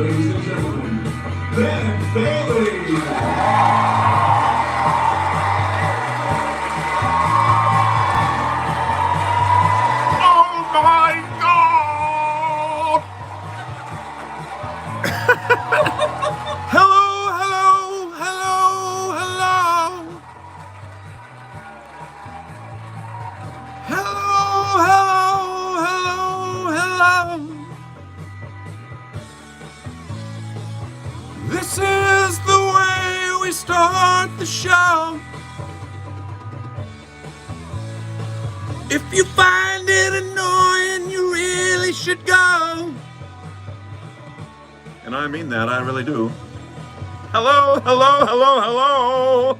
Ladies and gentlemen, Ben Bailey. This is the way we start the show. If you find it annoying, you really should go. And I mean that, I really do. Hello, hello, hello, hello.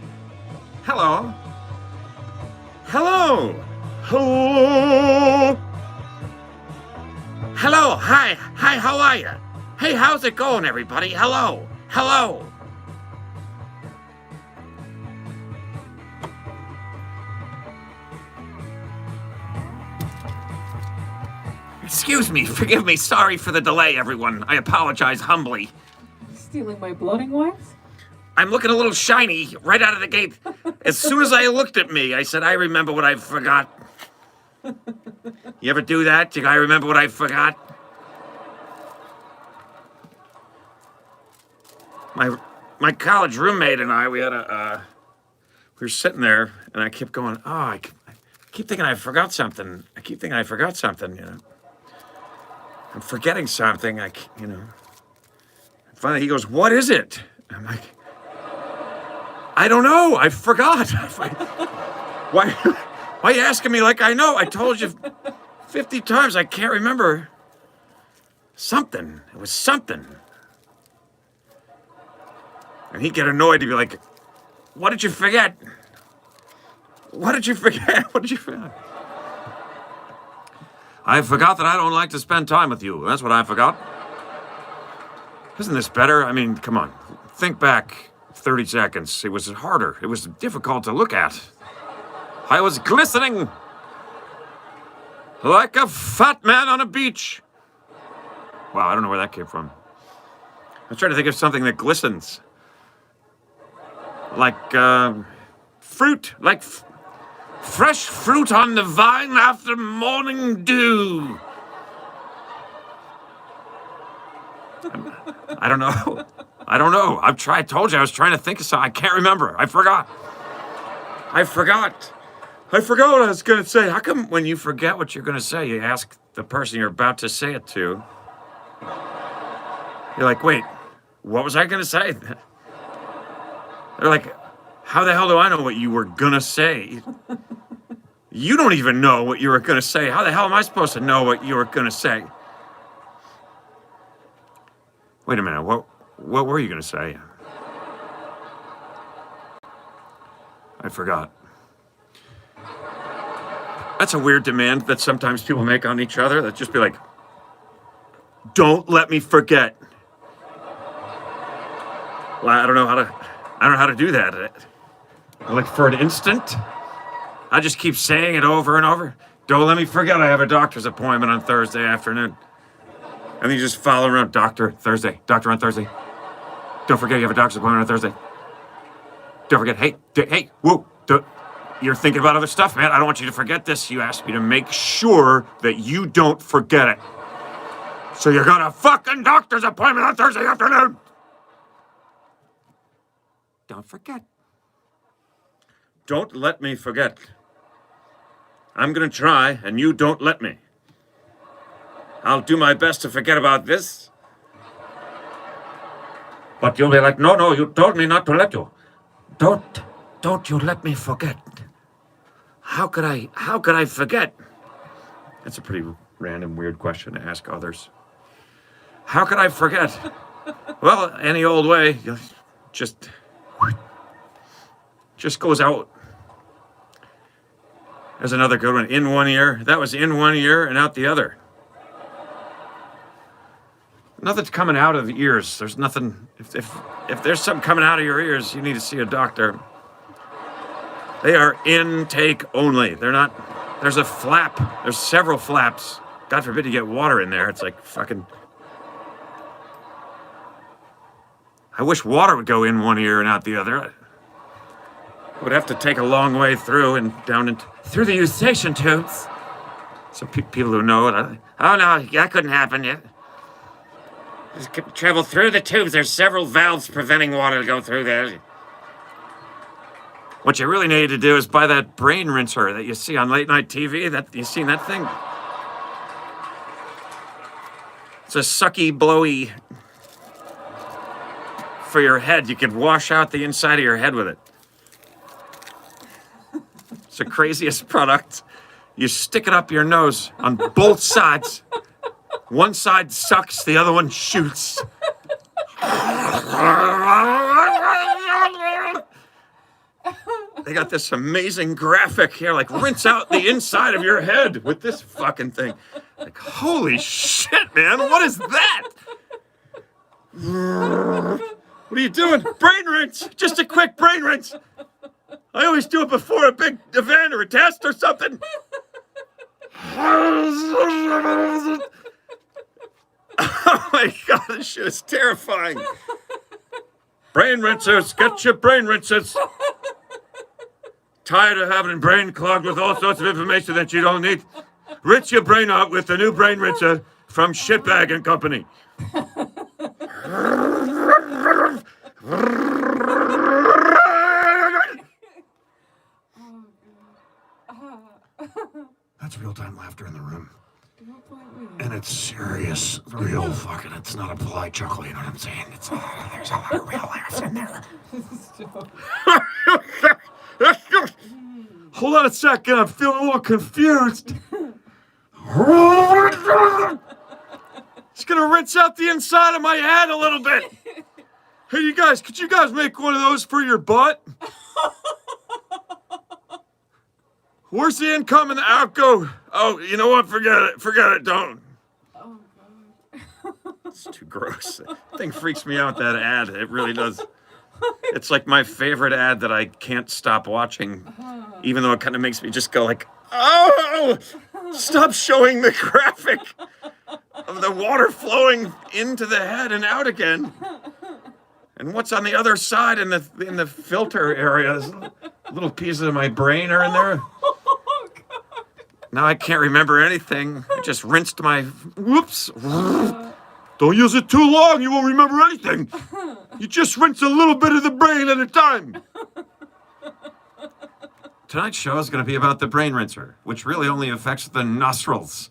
Hello. Hello. Hello. Hello, hi, how are you? Hey, how's it going, everybody? Hello. Hello. Excuse me, forgive me. Sorry for the delay, everyone. I apologize humbly. Stealing my blooding wipes? I'm looking a little shiny right out of the gate. As soon as I looked at me, I said, I remember what I forgot. You ever do that? I remember what I forgot? My college roommate and I, we were sitting there, and I kept going, I keep thinking I forgot something. You know. I'm forgetting something, Finally, he goes, what is it? I'm like, I don't know, I forgot. Why are you asking me like I know? I told you 50 times I can't remember. Something, it was something. And he'd get annoyed, he'd be like, what did you forget? What did you forget? What did you forget? I forgot that I don't like to spend time with you. That's what I forgot. Isn't this better? I mean, come on. Think back 30 seconds. It was harder. It was difficult to look at. I was glistening like a fat man on a beach. Wow, I don't know where that came from. I was trying to think of something that glistens. Like fruit, like fresh fruit on the vine after morning dew. I don't know. I told you I was trying to think of something. I can't remember. I forgot what I was going to say. How come when you forget what you're going to say, you ask the person you're about to say it to? You're like, wait, what was I going to say? They're like, how the hell do I know what you were going to say? You don't even know what you were going to say. How the hell am I supposed to know what you were going to say? Wait a minute, what were you going to say? I forgot. That's a weird demand that sometimes people make on each other. That just be like, don't let me forget. Well, I don't know how to do that. Like for an instant, I just keep saying it over and over. Don't let me forget I have a doctor's appointment on Thursday afternoon. And then you just follow around, doctor on Thursday. Don't forget you have a doctor's appointment on Thursday. Don't forget, hey, whoa, you're thinking about other stuff, man. I don't want you to forget this. You asked me to make sure that you don't forget it. So you got a fucking doctor's appointment on Thursday afternoon. Don't forget. Don't let me forget. I'm gonna try, and you don't let me. I'll do my best to forget about this. But you'll be like, no, you told me not to let you. Don't you let me forget. How could I forget? That's a pretty random, weird question to ask others. How could I forget? Well, any old way, just goes out. There's another good one. In one ear. That was in one ear and out the other. Nothing's coming out of the ears. There's nothing. If there's something coming out of your ears, you need to see a doctor. They are intake only. They're not. There's a flap. There's several flaps. God forbid you get water in there. It's like fucking. I wish water would go in one ear and out the other. I would have to take a long way through and down and through the eustachian tubes. So people who know it, oh no, that couldn't happen yet. Just travel through the tubes. There's several valves preventing water to go through there. What you really need to do is buy that brain rinser that you see on late night TV. That you seen that thing? It's a sucky, blowy for your head. You could wash out the inside of your head with it. It's the craziest product. You stick it up your nose on both sides. One side sucks, the other one shoots. They got this amazing graphic here, like rinse out the inside of your head with this fucking thing. Like, holy shit, man, what is that? What are you doing? Brain rinse, just a quick brain rinse. I always do it before a big event or a test or something. Oh my god, this shit is terrifying. Brain rinsers, get your brain rinsers. Tired of having brain clogged with all sorts of information that you don't need? Rinse your brain out with the new brain rinser from Shitbag and Company. That's real-time laughter in the room. And it's serious, real fucking, it's not a polite chuckle, you know what I'm saying? There's a lot of real laughs in there. Hold on a second, I'm feeling a little confused. It's gonna rinse out the inside of my head a little bit. Hey, you guys, could you guys make one of those for your butt? Where's the income and the outgo? Oh, you know what? Forget it, don't. Oh, God. It's too gross. That thing freaks me out, that ad. It really does. It's like my favorite ad that I can't stop watching, even though it kind of makes me just go like, oh, stop showing the graphic of the water flowing into the head and out again. And what's on the other side in the filter area? Little pieces of my brain are in there. Now I can't remember anything. I just rinsed my... Whoops. Don't use it too long. You won't remember anything. You just rinse a little bit of the brain at a time. Tonight's show is going to be about the brain rinser, which really only affects the nostrils.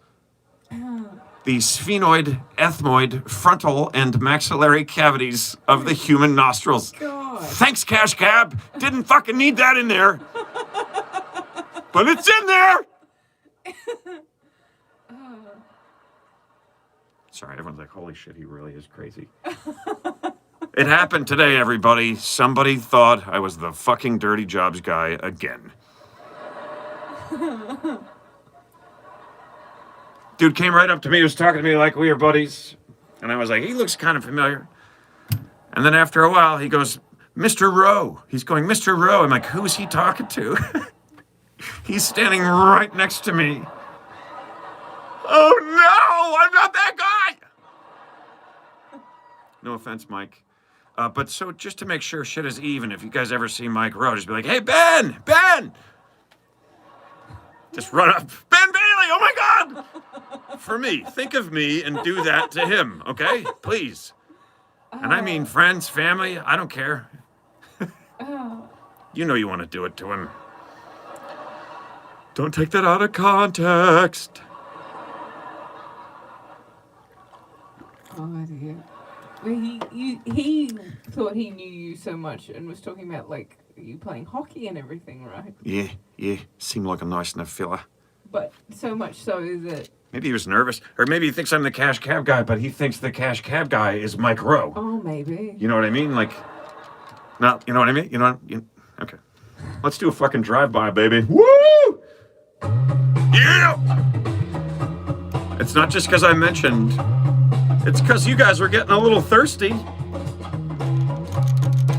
The sphenoid, ethmoid, frontal, and maxillary cavities of the human nostrils. God. Thanks, Cash Cab. Didn't fucking need that in there. But it's in there. Sorry, everyone's like, holy shit, he really is crazy. It happened today, everybody. Somebody thought I was the fucking dirty jobs guy again. Dude came right up to me, he was talking to me like we were buddies. And I was like, he looks kind of familiar. And then after a while, he goes, Mr. Rowe. He's going, Mr. Rowe. I'm like, who is he talking to? He's standing right next to me. Oh no, I'm not that guy. No offense, Mike. But so just to make sure shit is even, if you guys ever see Mike Rowe, just be like, hey, Ben! Just run up. Ben Bailey, oh my God! For me, think of me and do that to him, okay? Please. And I mean friends, family, I don't care. You know you want to do it to him. Don't take that out of context. Oh dear. Well, he thought he knew you so much and was talking about like you playing hockey and everything, right? Yeah. Seemed like a nice enough fella. But so much so that... Maybe he was nervous. Or maybe he thinks I'm the cash cab guy, but he thinks the cash cab guy is Mike Rowe. Oh, maybe. You know what I mean? Like, no, you know what I mean? Okay. Let's do a fucking drive-by, baby. Woo! Yeah! It's not just because I mentioned. It's because you guys were getting a little thirsty.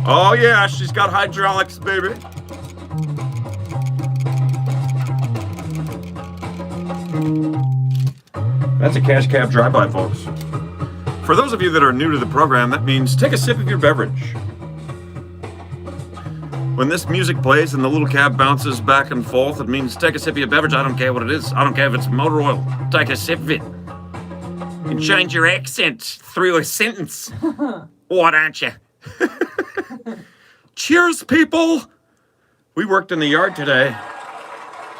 Oh, yeah, she's got hydraulics, baby. That's a cash cab drive-by, folks. For those of you that are new to the program, that means take a sip of your beverage. When this music plays and the little cab bounces back and forth, it means take a sip of your beverage. I don't care what it is. I don't care if it's motor oil. Take a sip of it. And change your accent through a sentence. Why don't you? Cheers, people. We worked in the yard today.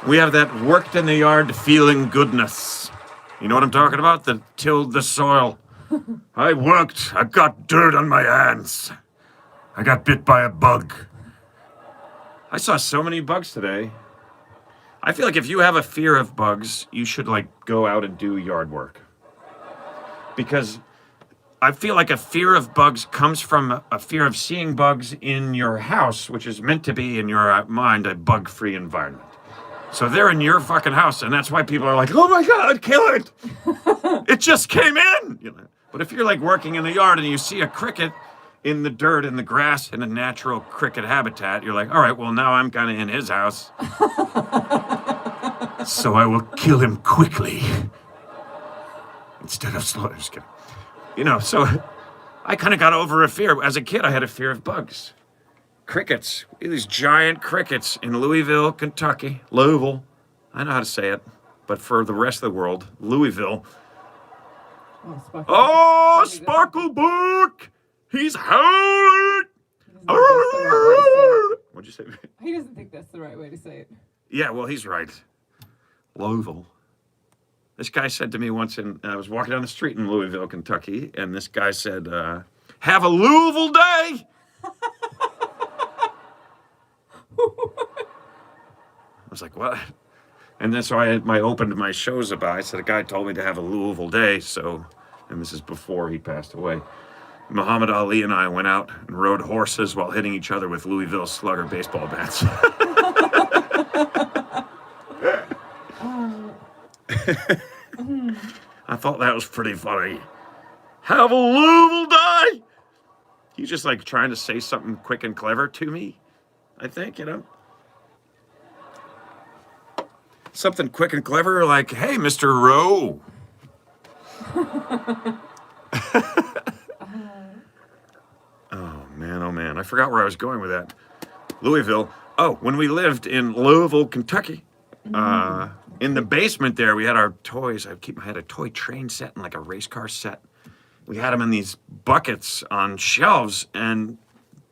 We have that worked in the yard feeling goodness. You know what I'm talking about? The tilled the soil. I worked. I got dirt on my hands. I got bit by a bug. I saw so many bugs today. I feel like if you have a fear of bugs, you should go out and do yard work. Because I feel like a fear of bugs comes from a fear of seeing bugs in your house, which is meant to be in your mind a bug-free environment. So they're in your fucking house, and that's why people are like, oh my God, kill it. It just came in. But if you're working in the yard and you see a cricket in the dirt, in the grass, in a natural cricket habitat, you're like, all right, well, now I'm kind of in his house. So I will kill him quickly. Instead of slowly. Just kidding. So I kind of got over a fear. As a kid, I had a fear of bugs. Crickets. These giant crickets in Louisville, Kentucky. Louisville. I know how to say it. But for the rest of the world, Louisville. Oh, Sparklebook! He's hurt! What'd you say? He doesn't think that's the right way to say it. Yeah, well, he's right. Louisville. This guy said to me once, I was walking down the street in Louisville, Kentucky, and this guy said, have a Louisville day! I was like, what? And then so I opened my shows about. I said, a guy told me to have a Louisville day, and this is before he passed away. Muhammad Ali and I went out and rode horses while hitting each other with Louisville Slugger baseball bats. I thought that was pretty funny. Have a Louisville day! He's just trying to say something quick and clever to me, I think, Something quick and clever like, hey, Mr. Rowe. Oh, man. I forgot where I was going with that. Louisville. Oh, when we lived in Louisville, Kentucky, in the basement there, we had our toys. I had a toy train set and a race car set. We had them in these buckets on shelves, and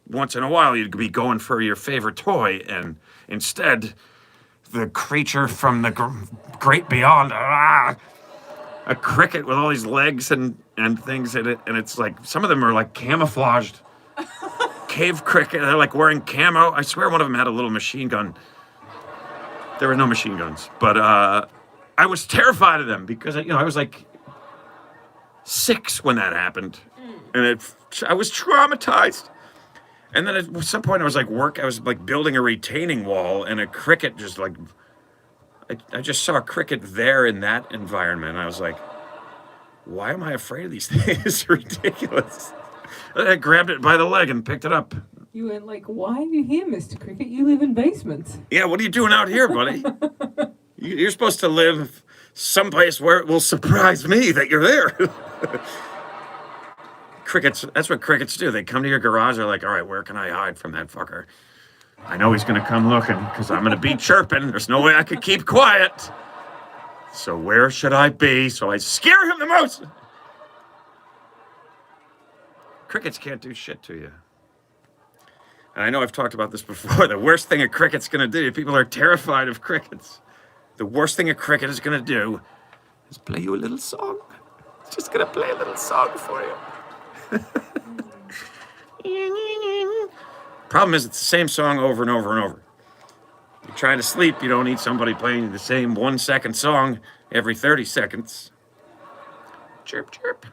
once in a while, you'd be going for your favorite toy, and instead, the creature from the great beyond, a cricket with all these legs and things in it, and it's some of them are camouflaged. Cave cricket, they're wearing camo. I swear one of them had a little machine gun. There were no machine guns, but I was terrified of them because I was 6 when that happened, and I was traumatized. And then at some point I was building a retaining wall, and a cricket just I just saw a cricket there in that environment. And I was like, why am I afraid of these things? It's ridiculous. I grabbed it by the leg and picked it up. You went why are you here, Mr. Cricket? You live in basements. Yeah, what are you doing out here, buddy? You're supposed to live someplace where it will surprise me that you're there. Crickets, that's what crickets do. They come to your garage, they're like, all right, where can I hide from that fucker? I know he's going to come looking because I'm going to be chirping. There's no way I could keep quiet. So where should I be? So I scare him the most. Crickets can't do shit to you. And I know I've talked about this before. The worst thing a cricket's going to do, people are terrified of crickets. The worst thing a cricket is going to do is play you a little song. It's just going to play a little song for you. Problem is, it's the same song over and over and over. You're trying to sleep, you don't need somebody playing the same 1-second song every 30 seconds. Chirp, chirp.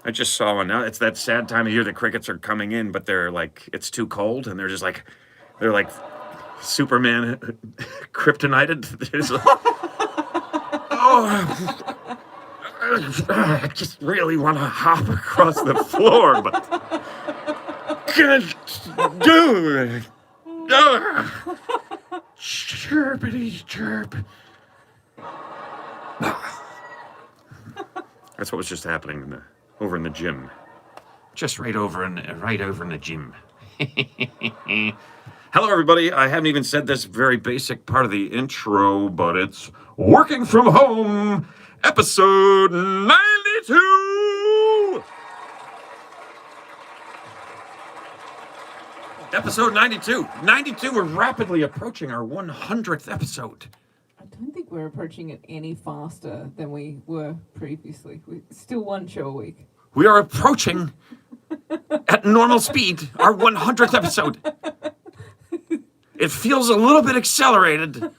I just saw one now. It's that sad time of year the crickets are coming in, but they're it's too cold, and they're just they're Superman kryptonited. Oh, I just really want to hop across the floor, but can't do it. Chirpity chirp. That's what was just happening over in the gym. Just right over in the gym. Hello, everybody. I haven't even said this very basic part of the intro, but it's Working From Home, episode 92. Episode 92. 92, we're rapidly approaching our 100th episode. I don't think we're approaching it any faster than we were previously. We're still one show a week. We are approaching, at normal speed, our 100th episode. It feels a little bit accelerated.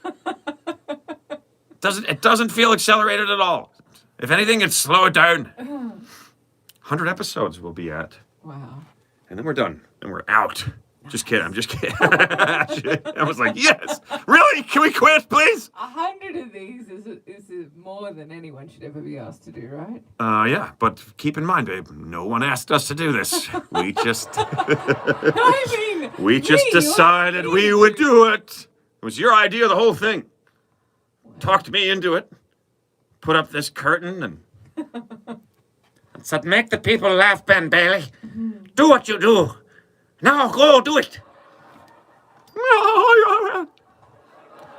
It doesn't feel accelerated at all. If anything, it's slowed down. 100 episodes we'll be at. Wow. And then we're done. And we're out. Just kidding. I'm just kidding. I was like, yes. Really? Can we quit, please? 100 of these is more than anyone should ever be asked to do, right? Yeah. But keep in mind, babe, no one asked us to do this. We just... we just decided we would do it. It was your idea, the whole thing. Wow. Talked me into it. Put up this curtain and... said, make the people laugh, Ben Bailey. Mm-hmm. Do what you do. Now go do it.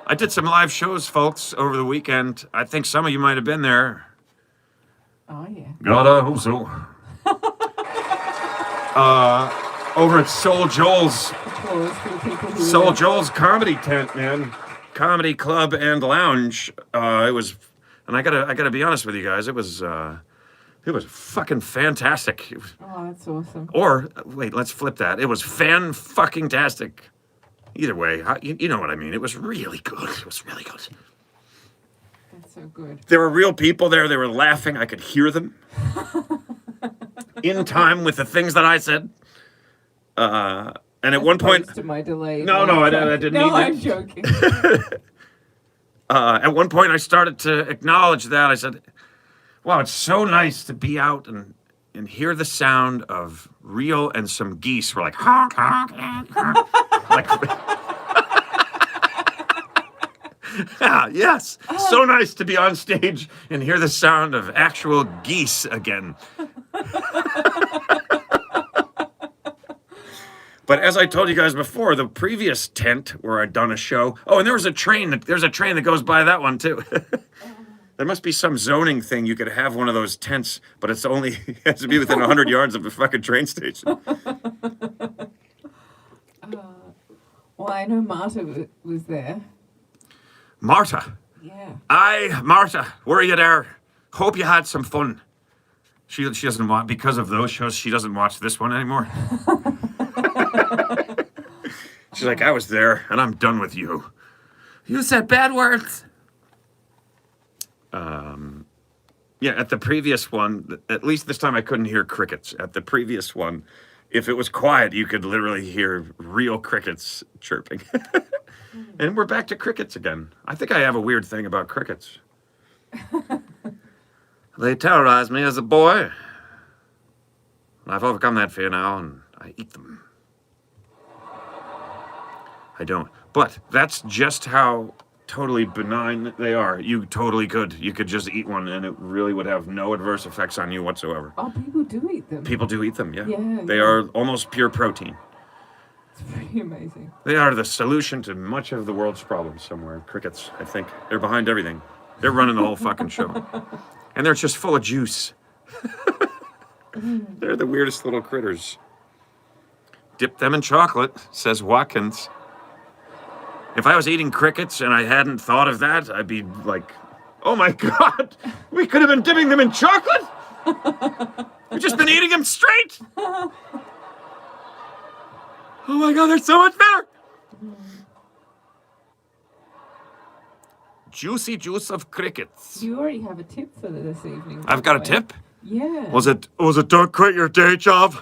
I did some live shows, folks, over the weekend. I think some of you might have been there. Oh, yeah. Gotta hope so. Over at Soul Joel's comedy tent, man. Comedy club and lounge. It was, and I gotta be honest with you guys, it was fucking fantastic. Oh, that's awesome. Or, wait, let's flip that. It was fan-fucking-tastic. Either way, you know what I mean. It was really good. It was really good. That's so good. There were real people there. They were laughing. I could hear them. In time with the things that I said. And at one point... to my delay. No, I didn't mean that. No, I'm joking. At one point, I started to acknowledge that. I said... Wow, it's so nice to be out and hear the sound of real and some geese. We're like, honk, honk, honk, honk. Like, yes, so nice to be on stage and hear the sound of actual geese again. But as I told you guys before, the previous tent where I'd done a show. Oh, and there's a train that goes by that one too. There must be some zoning thing. You could have one of those tents, but it has to be within 100 yards of a fucking train station. Well, I know Marta was there. Marta? Yeah. Aye, Marta, were you there? Hope you had some fun. She doesn't want, because of those shows, she doesn't watch this one anymore. She's like, I was there, and I'm done with you. You said bad words. Yeah, at the previous one, at least this time I couldn't hear crickets. At the previous one, if it was quiet, you could literally hear real crickets chirping. And we're back to crickets again. I think I have a weird thing about crickets. They terrorized me as a boy. I've overcome that fear now, and I eat them. I don't. But that's just how... totally benign they are. You totally could. You could just eat one and it really would have no adverse effects on you whatsoever. Oh, people do eat them. People do eat them, yeah. Yeah. They are almost pure protein. It's pretty amazing. They are the solution to much of the world's problems somewhere. Crickets, I think. They're behind everything. They're running the whole fucking show. And they're just full of juice. They're the weirdest little critters. Dip them in chocolate, says Watkins. If I was eating crickets and I hadn't thought of that, I'd be like, oh my God, we could have been dipping them in chocolate? We've just been eating them straight? Oh my God, they're so much better. Juicy juice of crickets. You already have a tip for this evening. I've got a tip? Yeah. Was it don't quit your day job?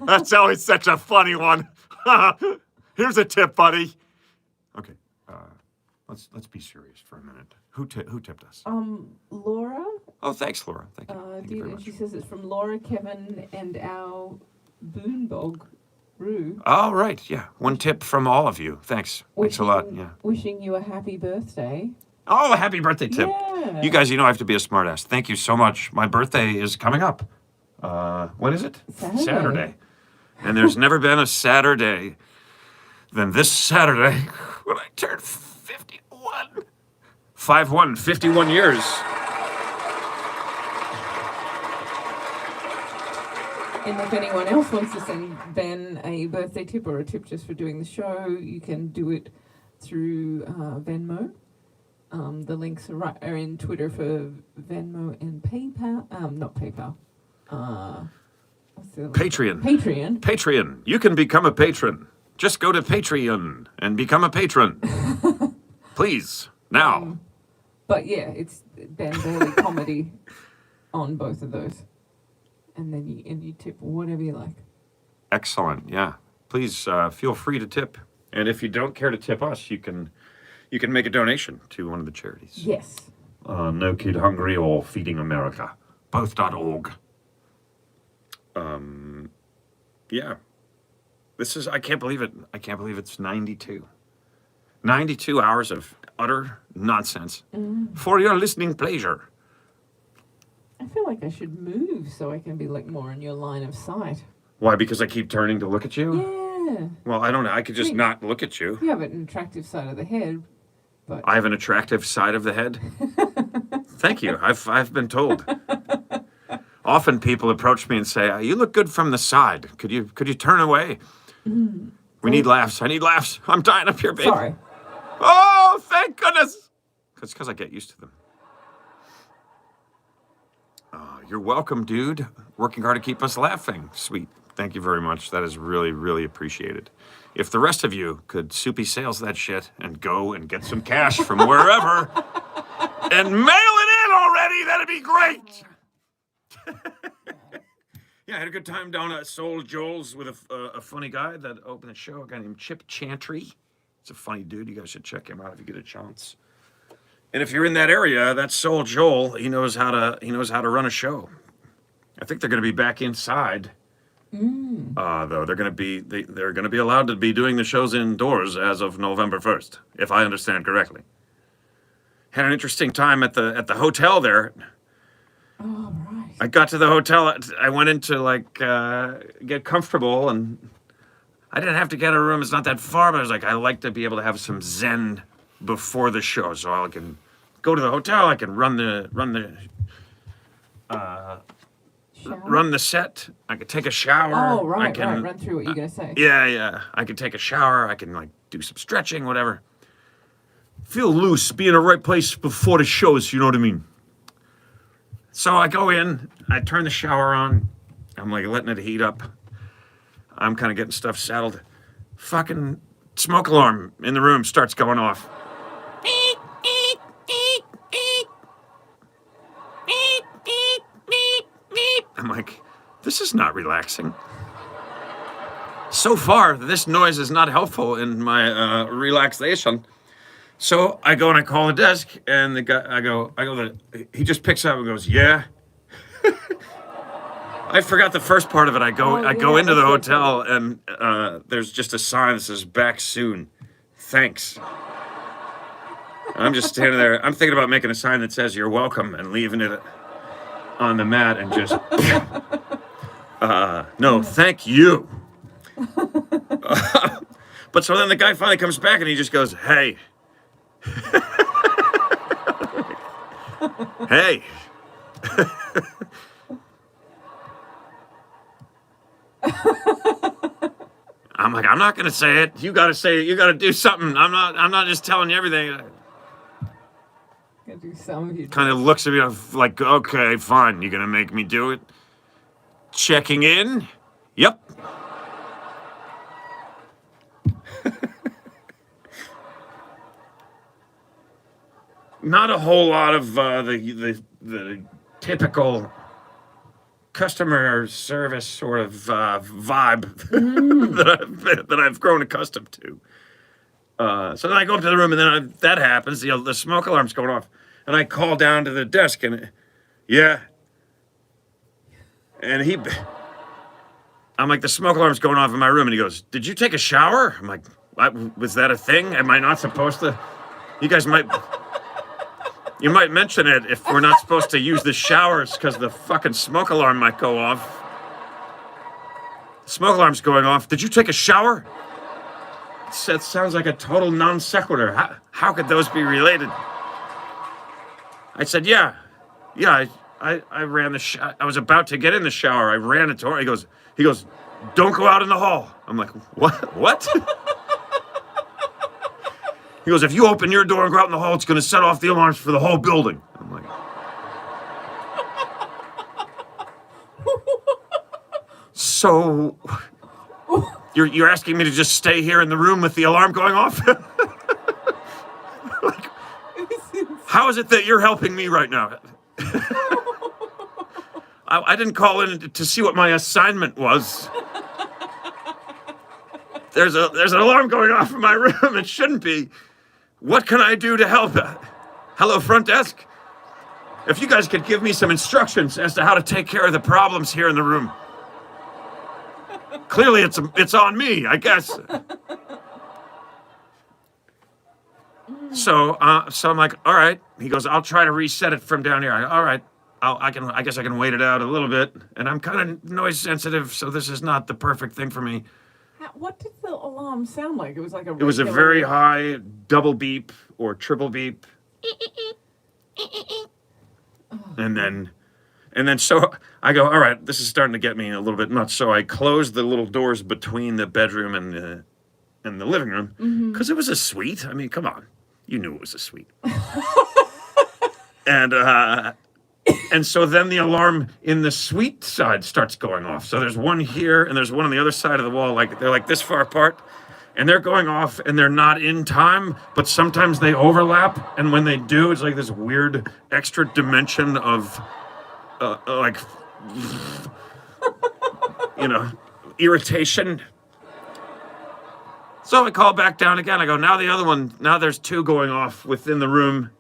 That's always such a funny one. Here's a tip, buddy. Okay, let's be serious for a minute. Who tipped us? Laura. Oh, thanks, Laura. Thank you. Thank you very much. She says it's from Laura, Kevin, and our Boondog, Rue. Oh, right, yeah. One tip from all of you. Thanks. Thanks a lot. Yeah. Wishing you a happy birthday. Oh, happy birthday tip. Yeah. You guys, I have to be a smartass. Thank you so much. My birthday is coming up. When is it? Saturday. And there's never been a Saturday than this Saturday when I turned 51. 5-1, 51 years. And if anyone else wants to send Ben a birthday tip or a tip just for doing the show, you can do it through Venmo. The links are in Twitter for Venmo and PayPal. Not PayPal. What's the other one? Patreon. Patreon. You can become a patron. Just go to Patreon and become a patron. Please, now. But yeah, it's Ben Bailey Comedy on both of those. And then you tip whatever you like. Excellent. Yeah. Please feel free to tip. And if you don't care to tip us, you can make a donation to one of the charities. Yes. No Kid Hungry or Feeding America. Both.org. Yeah. I can't believe it. I can't believe it's 92. 92 hours of utter nonsense for your listening pleasure. I feel like I should move so I can be like more in your line of sight. Why? Because I keep turning to look at you? Yeah. Well, I don't know. I could just not look at you. You have an attractive side of the head, but I have an attractive side of the head. Thank you. I've been told. Often people approach me and say, "You look good from the side. Could you turn away? We need laughs. I need laughs. I'm dying up here, babe." Sorry. Oh, thank goodness. It's because I get used to them. You're welcome, dude. Working hard to keep us laughing. Sweet. Thank you very much. That is really, really appreciated. If the rest of you could soupy sales that shit and go and get some cash from wherever and mail it in already, that'd be great. Yeah, I had a good time down at Soul Joel's with a funny guy that opened the show, a guy named Chip Chantry. It's a funny dude. You guys should check him out if you get a chance. And if you're in that area, that's Soul Joel. He knows how to run a show. I think they're going to be back inside. Though they're going to be allowed to be doing the shows indoors as of November 1st, if I understand correctly. Had an interesting time at the hotel there. Oh, right. I got to the hotel. I went in to get comfortable, and I didn't have to get a room. It's not that far, but I was like, I like to be able to have some zen before the show, so I can go to the hotel. I can run the set. I could take a shower. Oh, right. Run through what you're gonna say. Yeah. I can take a shower. I can do some stretching, whatever. Feel loose, be in the right place before the shows. You know what I mean? So I go in. I turn the shower on. I'm letting it heat up. I'm kind of getting stuff settled. Fucking smoke alarm in the room starts going off. I'm like, this is not relaxing. So far, this noise is not helpful in my relaxation. So I go and I call the desk, and the guy, he just picks up and goes, yeah. I forgot the first part of it. I go into the hotel, and there's just a sign that says "Back soon, thanks." I'm just standing there. I'm thinking about making a sign that says "You're welcome" and leaving it on the mat and just no, thank you. But so then the guy finally comes back and he just goes, "Hey, hey." I'm like, I'm not gonna say it. You gotta say it. You gotta do something. I'm not just telling you everything. Gotta do some of you. Kind of looks at me like, okay, fine. You're gonna make me do it. Checking in. Yep. Not a whole lot of the typical customer service sort of vibe that I've grown accustomed to. So then I go up to the room, and then that happens. The smoke alarm's going off, and I call down to the desk, and and I'm like, the smoke alarm's going off in my room, and he goes, "Did you take a shower?" I'm like, was that a thing? Am I not supposed to? You guys might. You might mention it if we're not supposed to use the showers because the fucking smoke alarm might go off. Smoke alarm's going off. Did you take a shower? It sounds like a total non sequitur. How could those be related? I said, yeah. I ran I was about to get in the shower. I ran it to her. He goes, don't go out in the hall. I'm like, what? He goes, if you open your door and go out in the hall, it's going to set off the alarms for the whole building. I'm like, so you're asking me to just stay here in the room with the alarm going off? Like, how is it that you're helping me right now? I didn't call in to see what my assignment was. There's an alarm going off in my room. It shouldn't be. What can I do to help? Hello, front desk. If you guys could give me some instructions as to how to take care of the problems here in the room. Clearly, it's on me, I guess. So I'm like, all right. He goes, I'll try to reset it from down here. All right. I guess I can wait it out a little bit. And I'm kind of noise sensitive, so this is not the perfect thing for me. What did the alarm sound like? It was like a. It was a very high double beep or triple beep. And then so I go, all right, this is starting to get me a little bit nuts. So I closed the little doors between the bedroom and the living room because it was a suite. I mean, come on, you knew it was a suite. And so then the alarm in the suite side starts going off. So there's one here and there's one on the other side of the wall. Like they're like this far apart, and they're going off and they're not in time, but sometimes they overlap. And when they do, it's like this weird extra dimension of like, irritation. So I call back down again. I go, now the other one, now there's two going off within the room.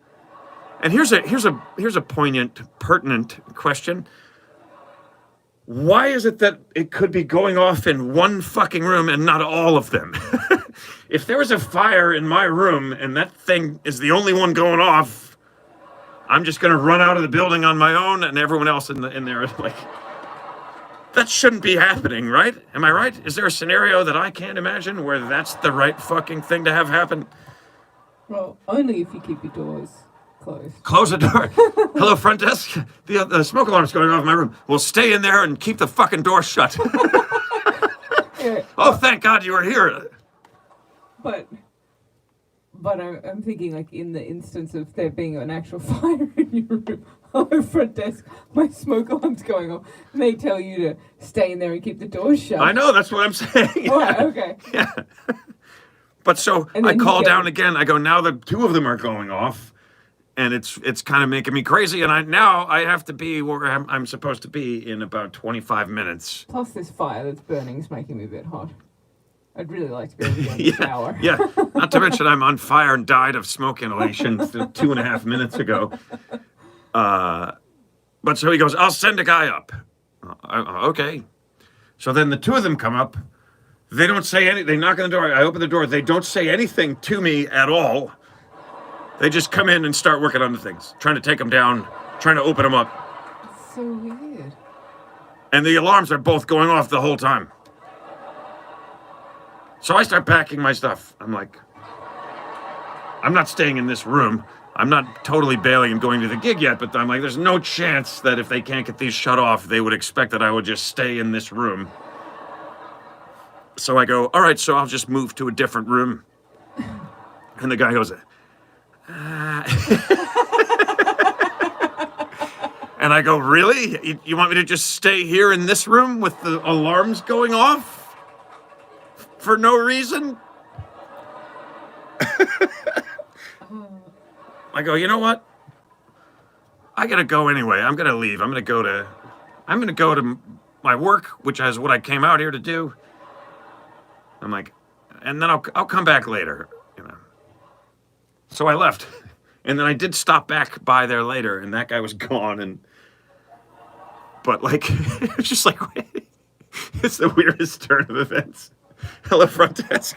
And here's a poignant, pertinent question. Why is it that it could be going off in one fucking room and not all of them? If there was a fire in my room and that thing is the only one going off, I'm just going to run out of the building on my own, and everyone else in there is like, that shouldn't be happening, right? Am I right? Is there a scenario that I can't imagine where that's the right fucking thing to have happen? Well, only if you keep your doors closed. Close the door. Hello, front desk. The smoke alarm's going off in my room. Well, stay in there and keep the fucking door shut. Yeah. Oh, thank God you were here. But I'm thinking, like, in the instance of there being an actual fire in your room, hello, front desk, my smoke alarm's going off, and they tell you to stay in there and keep the doors shut. I know, that's what I'm saying. Oh, right, okay. Yeah. But so I call down again. I go, now the two of them are going off. And it's kind of making me crazy, and I have to be where I'm supposed to be in about 25 minutes. Plus, this fire that's burning is making me a bit hot. I'd really like to be able to get in the shower. Yeah, not to mention I'm on fire and died of smoke inhalation 2.5 minutes ago. But so he goes, I'll send a guy up. Okay. So then the two of them come up. They don't say anything. They knock on the door. I open the door. They don't say anything to me at all. They just come in and start working on the things, trying to take them down, trying to open them up. It's so weird. And the alarms are both going off the whole time. So I start packing my stuff. I'm like, I'm not staying in this room. I'm not totally bailing and going to the gig yet, but I'm like, there's no chance that if they can't get these shut off, they would expect that I would just stay in this room. So I go, all right, so I'll just move to a different room. And the guy goes, And I go, really? You want me to just stay here in this room with the alarms going off? For no reason? I go, you know what? I gotta go anyway. I'm gonna leave. I'm gonna go to my work, which is what I came out here to do. I'm like, and then I'll come back later, you know. So I left. And then I did stop back by there later, and that guy was gone. But like, it's just like, it's the weirdest turn of events. Hello, front desk.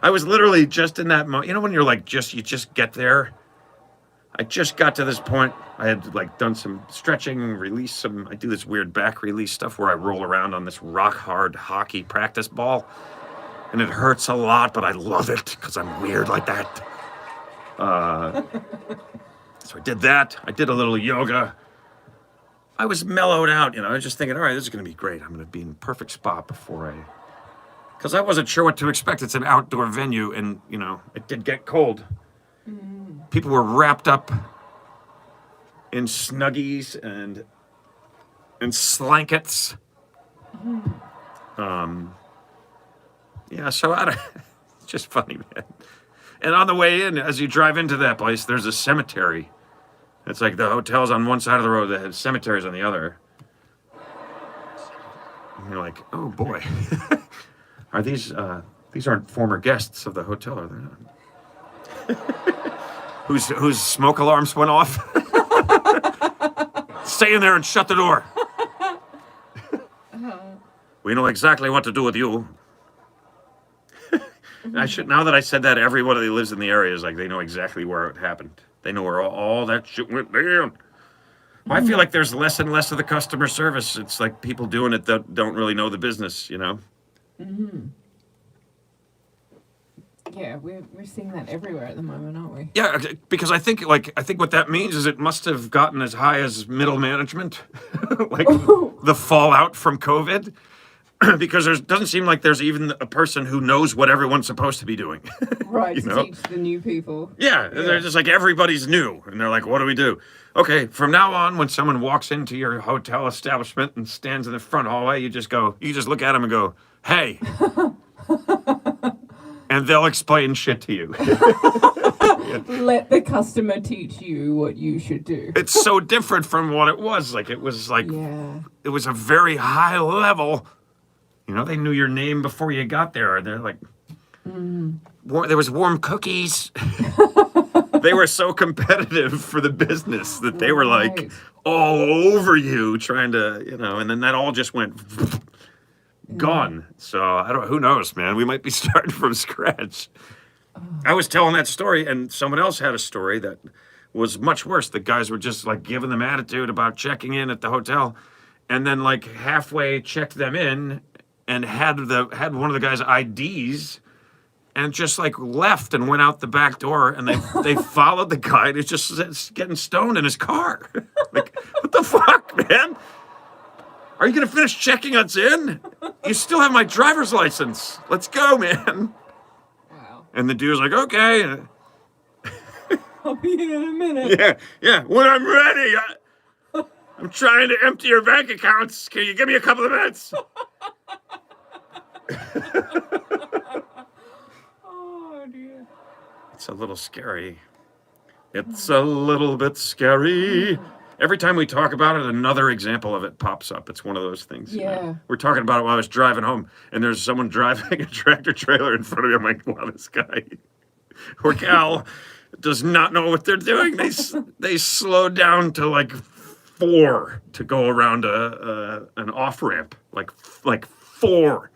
I was literally just in that moment. You know when you're like, you just get there? I just got to this point. I had like done some stretching, release some. I do this weird back release stuff where I roll around on this rock hard hockey practice ball, and it hurts a lot, but I love it because I'm weird like that. So I did that. I did a little yoga. I was mellowed out, I was just thinking, all right, this is going to be great. I'm going to be in a perfect spot because I wasn't sure what to expect. It's an outdoor venue, and it did get cold. People were wrapped up in Snuggies and slankets. Yeah, so it's just funny, man. And on the way in, as you drive into that place, there's a cemetery. It's like the hotel's on one side of the road, the cemetery's on the other. And you're like, oh boy, are these aren't former guests of the hotel, are they not? whose smoke alarms went off? Stay in there and shut the door. We know exactly what to do with you. Now that I said that, everybody that lives in the area is like, they know exactly where it happened. They know where all that shit went down. I feel like there's less and less of the customer service. It's like people doing it that don't really know the business, Mm-hmm. Yeah, we're seeing that everywhere at the moment, aren't we? Yeah, because I think what that means is it must have gotten as high as middle management, like the fallout from COVID. Because there doesn't seem like there's even a person who knows what everyone's supposed to be doing. Right, to teach the new people. Yeah, they're just like, everybody's new. And they're like, what do we do? Okay, from now on, when someone walks into your hotel establishment and stands in the front hallway, you just look at them and go, hey. And they'll explain shit to you. Let the customer teach you what you should do. It's so different from what it was. It was a very high level. They knew your name before you got there. They're like, there was warm cookies. They were so competitive for the business that they were like all over you trying to, and then that all just went gone. So I don't, who knows, man, we might be starting from scratch. I was telling that story and someone else had a story that was much worse. The guys were just like giving them attitude about checking in at the hotel, and then like halfway checked them in and had one of the guys' IDs and just like left and went out the back door, and they followed the guy who's just getting stoned in his car. Like, what the fuck, man? Are you gonna finish checking us in? You still have my driver's license. Let's go, man. Wow. And the dude's like, okay. I'll be in a minute. Yeah. When I'm ready, I'm trying to empty your bank accounts. Can you give me a couple of minutes? Oh dear. It's a little scary. It's a little bit scary. Every time we talk about it, another example of it pops up. It's one of those things. Yeah. We're talking about it while I was driving home, and there's someone driving a tractor trailer in front of me. I'm like, wow, this guy or gal does not know what they're doing. They slow down to like 4 to go around an off ramp, like 4.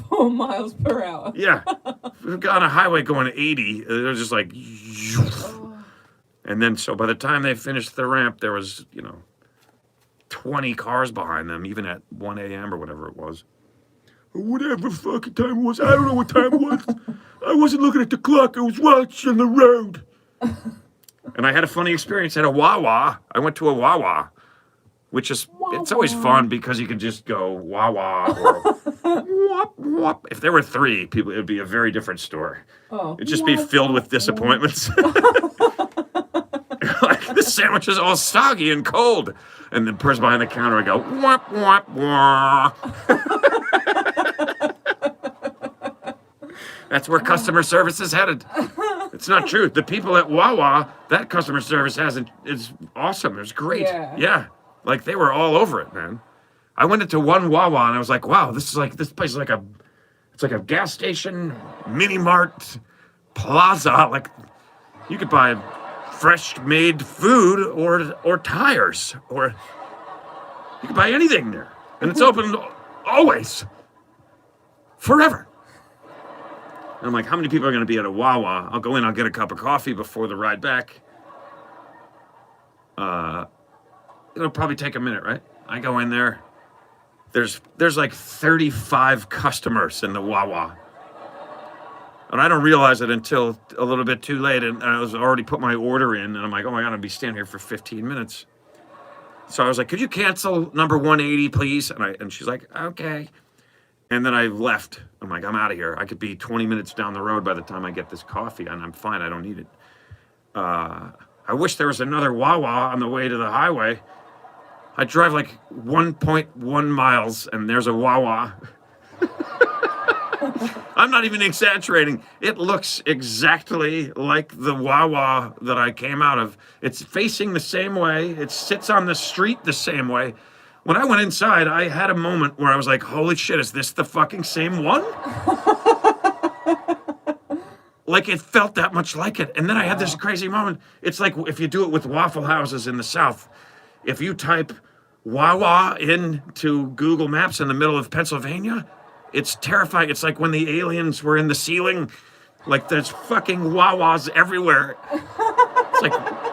4 miles per hour. Yeah, we've got on a highway going 80. They're just like, and then so by the time they finished the ramp, there was 20 cars behind them, even at 1 a.m. or whatever it was. Whatever fucking time it was, I don't know what time it was. I wasn't looking at the clock. I was watching the road. And I had a funny experience at a Wawa. I went to a Wawa, which is, it's always fun because you can just go Wawa or wop, wop. If there were 3 people, it would be a very different store. Oh. It'd just be filled with disappointments. Like, this sandwich is all soggy and cold. And the person behind the counter would go, wop, wop, wop. That's where customer service is headed. It's not true. The people at Wawa, that customer service is awesome. It was great. Yeah. Like, they were all over it, man. I went into one Wawa and I was like, wow, this place is like it's like a gas station, mini mart, plaza. Like, you could buy fresh made food or tires, or you could buy anything there. And it's open always. Forever. And I'm like, how many people are going to be at a Wawa? I'll go in, I'll get a cup of coffee before the ride back. It'll probably take a minute, right? I go in there. There's like 35 customers in the Wawa. And I don't realize it until a little bit too late. And I was already put my order in. And I'm like, oh my God, I'll be standing here for 15 minutes. So I was like, could you cancel number 180, please? And she's like, okay. And then I left. I'm like, I'm out of here. I could be 20 minutes down the road by the time I get this coffee. And I'm fine. I don't need it. I wish there was another Wawa on the way to the highway. I drive like 1.1 miles and there's a Wawa. I'm not even exaggerating. It looks exactly like the Wawa that I came out of. It's facing the same way. It sits on the street the same way. When I went inside, I had a moment where I was like, holy shit, is this the fucking same one? Like, it felt that much like it. And then I had this crazy moment. It's like if you do it with Waffle Houses in the South. If you type Wawa into Google Maps in the middle of Pennsylvania, it's terrifying. It's like when the aliens were in the ceiling. Like, there's fucking Wawas everywhere. It's like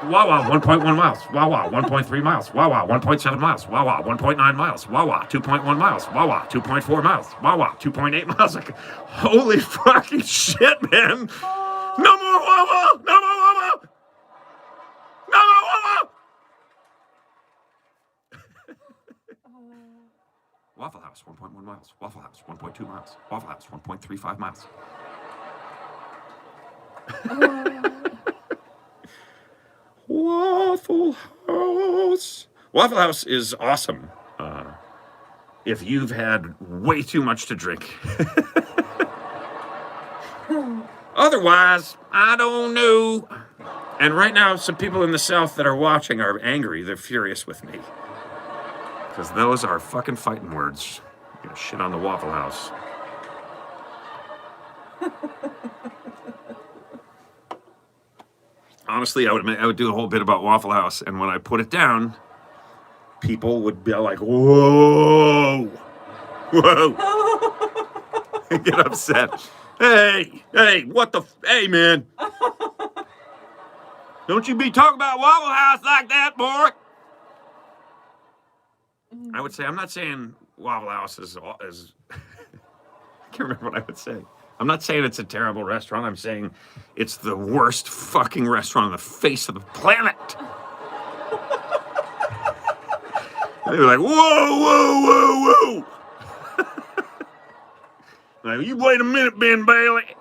Wawa, 1.1 miles. Wawa, 1.3 miles. Wawa, 1.7 miles. Wawa, 1.9 miles. Wawa, 2.1 miles. Wawa, 2.4 miles. Wawa, 2.8 miles. Like, holy fucking shit, man. No more Wawa. No more Wawa. No more Wawa. Waffle House, 1.1 miles. Waffle House, 1.2 miles. Waffle House, 1.35 miles. Waffle House. Waffle House is awesome. If you've had way too much to drink. Otherwise, I don't know. And right now, some people in the South that are watching are angry. They're furious with me. Because those are fucking fighting words. You know, shit on the Waffle House. Honestly, I would do a whole bit about Waffle House, and when I put it down, people would be like, whoa, whoa. Get upset. Hey, what the, hey, man. Don't you be talking about Waffle House like that, boy. I would say, I'm not saying Waffle House is I can't remember what I would say. I'm not saying it's a terrible restaurant. I'm saying it's the worst fucking restaurant on the face of the planet. They were like, whoa. Like, you wait a minute, Ben Bailey.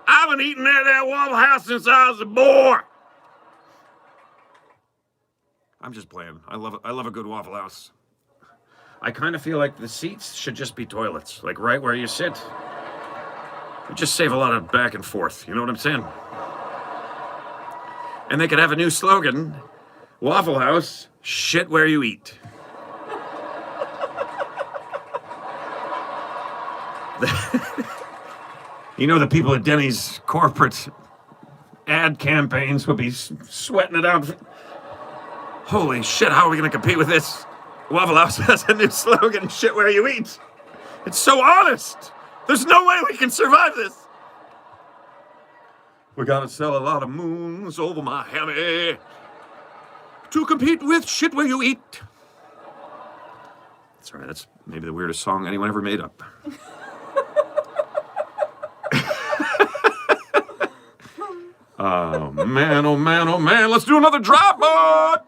I've been eating at that Waffle House since I was a boy. I'm just playing. I love a good Waffle House. I kind of feel like the seats should just be toilets, like right where you sit. You just save a lot of back and forth, you know what I'm saying? And they could have a new slogan, Waffle House, shit where you eat. You know, the people at Denny's corporate ad campaigns would be sweating it out. Holy shit, how are we going to compete with this? Waffle House has a new slogan, shit where you eat. It's so honest. There's no way we can survive this. We got to sell a lot of moons over Miami to compete with shit where you eat. Sorry, that's maybe the weirdest song anyone ever made up. Oh man, let's do another drop, bud.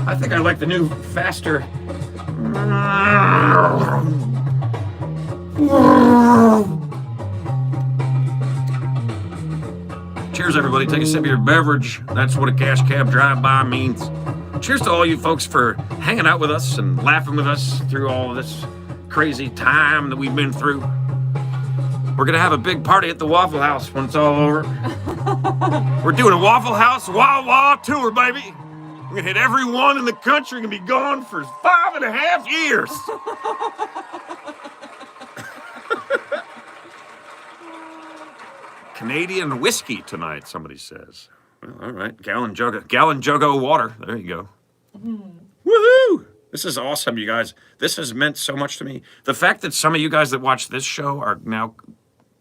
I think I like the new, faster. Cheers, everybody. Take a sip of your beverage. That's what a cash cab drive-by means. Cheers to all you folks for hanging out with us and laughing with us through all of this crazy time that we've been through. We're going to have a big party at the Waffle House when it's all over. We're doing a Waffle House Wawa tour, baby. We're going to hit every one in the country. We're going to be gone for 5.5 years. Canadian whiskey tonight, somebody says. Well, all right, gallon jug of water. There you go. Woohoo! This is awesome, you guys. This has meant so much to me. The fact that some of you guys that watch this show are now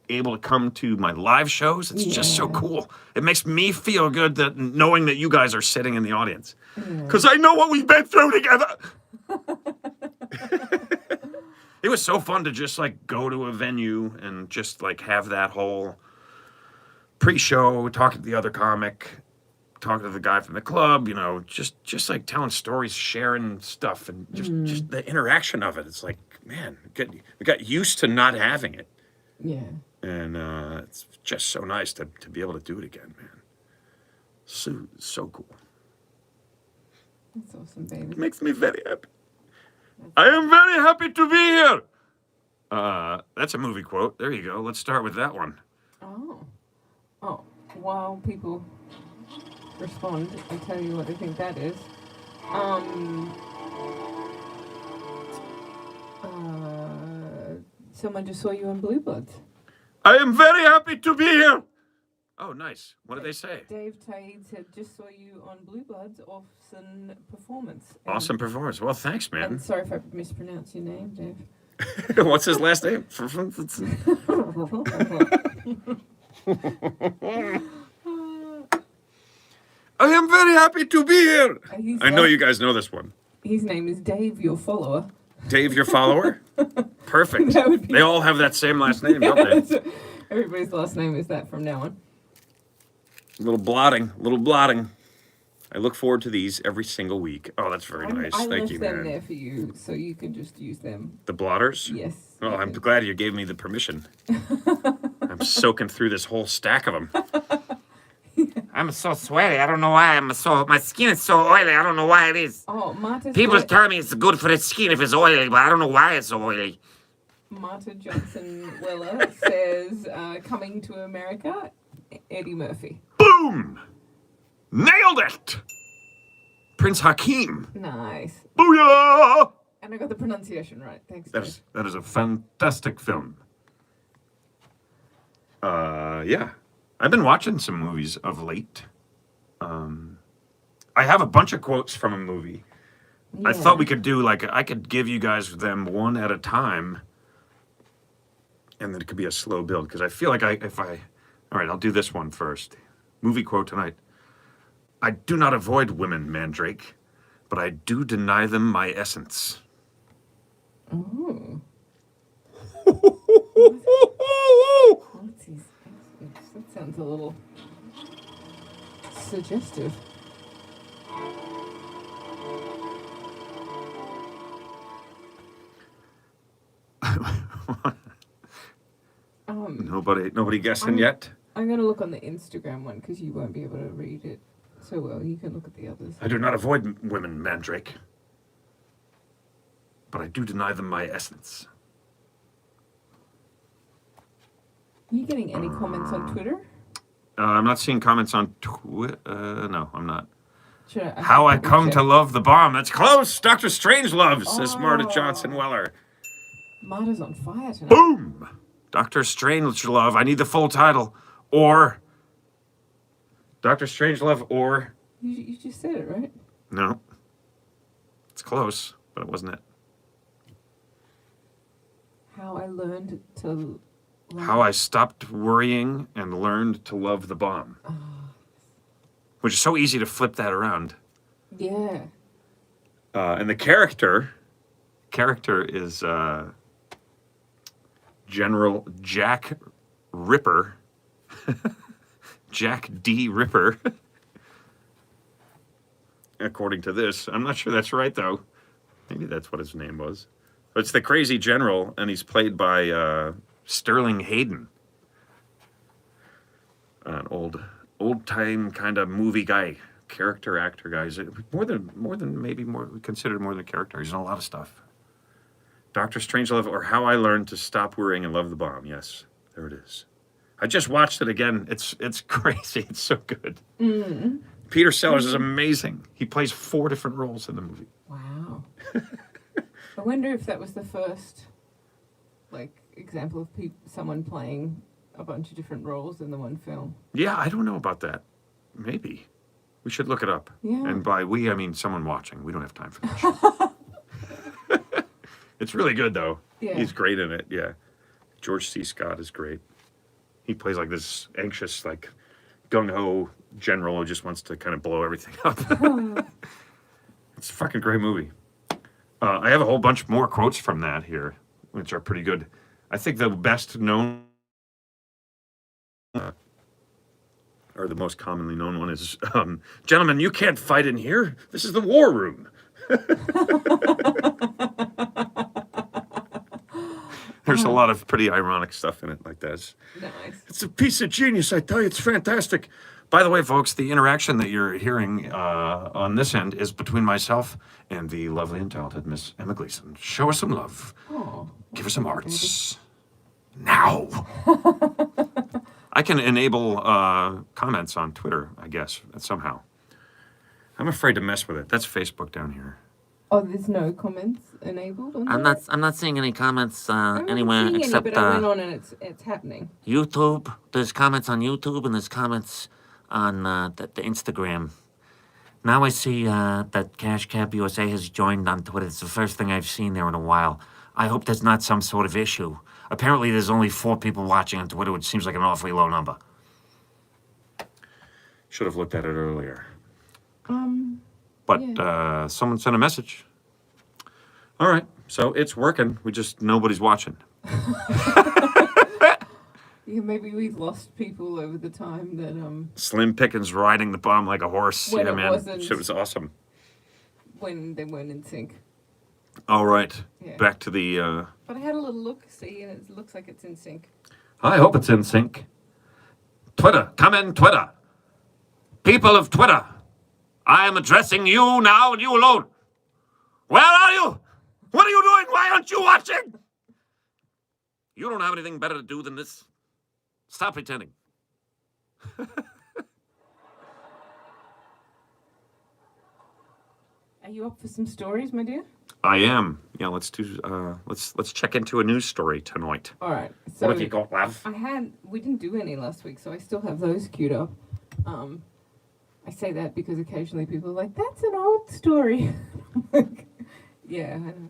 able to come to my live shows. It's just so Yeah. cool. It makes me feel good that knowing that you guys are sitting in the audience. Because I know what we've been through together. It was so fun to just like go to a venue and just like have that whole pre-show, talking to the other comic, talking to the guy from the club, you know, just like telling stories, sharing stuff, and just the interaction of it. It's like, man, we got used to not having it. Yeah. And it's just so nice to be able to do it again, man. So cool. That's awesome, baby. It makes me very happy. I am very happy to be here. That's a movie quote. There you go. Let's start with that one. Oh, while people respond, I tell you what I think that is. Someone just saw you on Blue Bloods. I am very happy to be here. Oh, nice. What did they say? Dave Taid said, just saw you on Blue Bloods. Awesome performance. Awesome performance. Well, thanks, man. And sorry if I mispronounced your name, Dave. What's his last name? I am very happy to be here. I know you guys know this one. His name is Dave, your follower. Dave, your follower? Perfect. That would be- They all have that same last name, don't they? Everybody's last name is that from now on. Little blotting. I look forward to these every single week. Oh, that's very nice. I Thank left you, them man. there for you, so you can just use them. The blotters? Yes. Oh, I'm glad you gave me the permission. I'm soaking through this whole stack of them. I'm so sweaty. I don't know why. My skin is so oily. I don't know why it is. Oh, Marta. People tell me it's good for the skin if it's oily, but I don't know why it's so oily. Marta Johnson Weller says, coming to America, Eddie Murphy. Boom! Nailed it! Prince Hakeem. Nice. Booyah! And I got the pronunciation right. Thanks, That is a fantastic film. Yeah. I've been watching some movies of late. I have a bunch of quotes from a movie. I thought we could do I could give you guys them one at a time, and then it could be a slow build, because I feel like all right, I'll do this one first. Movie quote tonight. I do not avoid women, Mandrake, but I do deny them my essence. Ooh. What's his essence? That sounds a little suggestive. Nobody guessing yet? I'm going to look on the Instagram one because you won't be able to read it so well. You can look at the others. I do not avoid women, Mandrake, but I do deny them my essence. Are you getting any comments on Twitter? I'm not seeing comments on Twitter. No, I'm not. How I come to love the bomb. That's close. Dr. Strangelove, says Marta Johnson Weller. Marta's on fire tonight. Boom! Dr. Strangelove. I need the full title. Or Dr. Strangelove or... You just said it, right? No. It's close, but it wasn't it. How I learned to... How I stopped worrying and learned to love the bomb. Which is so easy to flip that around. Yeah. And the character is General Jack Ripper. Jack D. Ripper. According to this. I'm not sure that's right, though. Maybe that's what his name was. But it's the crazy general, and he's played by Sterling Hayden. An old-time kind of movie guy. Character actor guy. He's considered more than a character. He's in a lot of stuff. Dr. Strangelove, or How I Learned to Stop Worrying and Love the Bomb. Yes, there it is. I just watched it again. It's crazy. It's so good. Mm-hmm. Peter Sellers is amazing. He plays 4 different roles in the movie. Wow. I wonder if that was the first, example of someone playing a bunch of different roles in the one film. Yeah, I don't know about that. Maybe. We should look it up. Yeah. And by we, I mean someone watching. We don't have time for that. It's really good, though. Yeah. He's great in it, yeah. George C. Scott is great. He plays like this anxious, like gung-ho general who just wants to kind of blow everything up. It's a fucking great movie. I have a whole bunch more quotes from that here, which are pretty good. I think the best known, or the most commonly known one is, gentlemen, you can't fight in here. This is the war room. There's a lot of pretty ironic stuff in it like that. Nice. It's a piece of genius, I tell you. It's fantastic. By the way, folks, the interaction that you're hearing on this end is between myself and the lovely and talented Miss Emma Gleason. Show her some love. Oh, Give her some hearts. Now. I can enable comments on Twitter, I guess, somehow. I'm afraid to mess with it. That's Facebook down here. oh, there's no comments enabled on I'm that? not seeing any comments I haven't anywhere seen except any, but I went on and it's happening. YouTube. There's comments on YouTube and there's comments on the Instagram. Now I see that Cash Cab USA has joined on Twitter. It's the first thing I've seen there in a while. I hope there's not some sort of issue. Apparently there's only 4 people watching on Twitter, which seems like an awfully low number. Should have looked at it earlier. Yeah. But someone sent a message. All right, so it's working. Nobody's watching. Yeah, maybe we've lost people over the time that Slim Pickens riding the bomb like a horse. When Yeah, it man. wasn't- Shit was awesome. when they weren't in sync. All right, Yeah. back to the... But I had a little look, see, and it looks like it's in sync. I hope it's in sync. Twitter, come in, Twitter. People of Twitter, I am addressing you now and you alone. Where are you? What are you doing? Why aren't you watching? You don't have anything better to do than this. Stop pretending. Are you up for some stories, my dear? I am. Yeah, let's check into a news story tonight. All right. So What have you got, love? we didn't do any last week, so I still have those queued up. I say that because occasionally people are like, "That's an old story." Like, yeah, I know.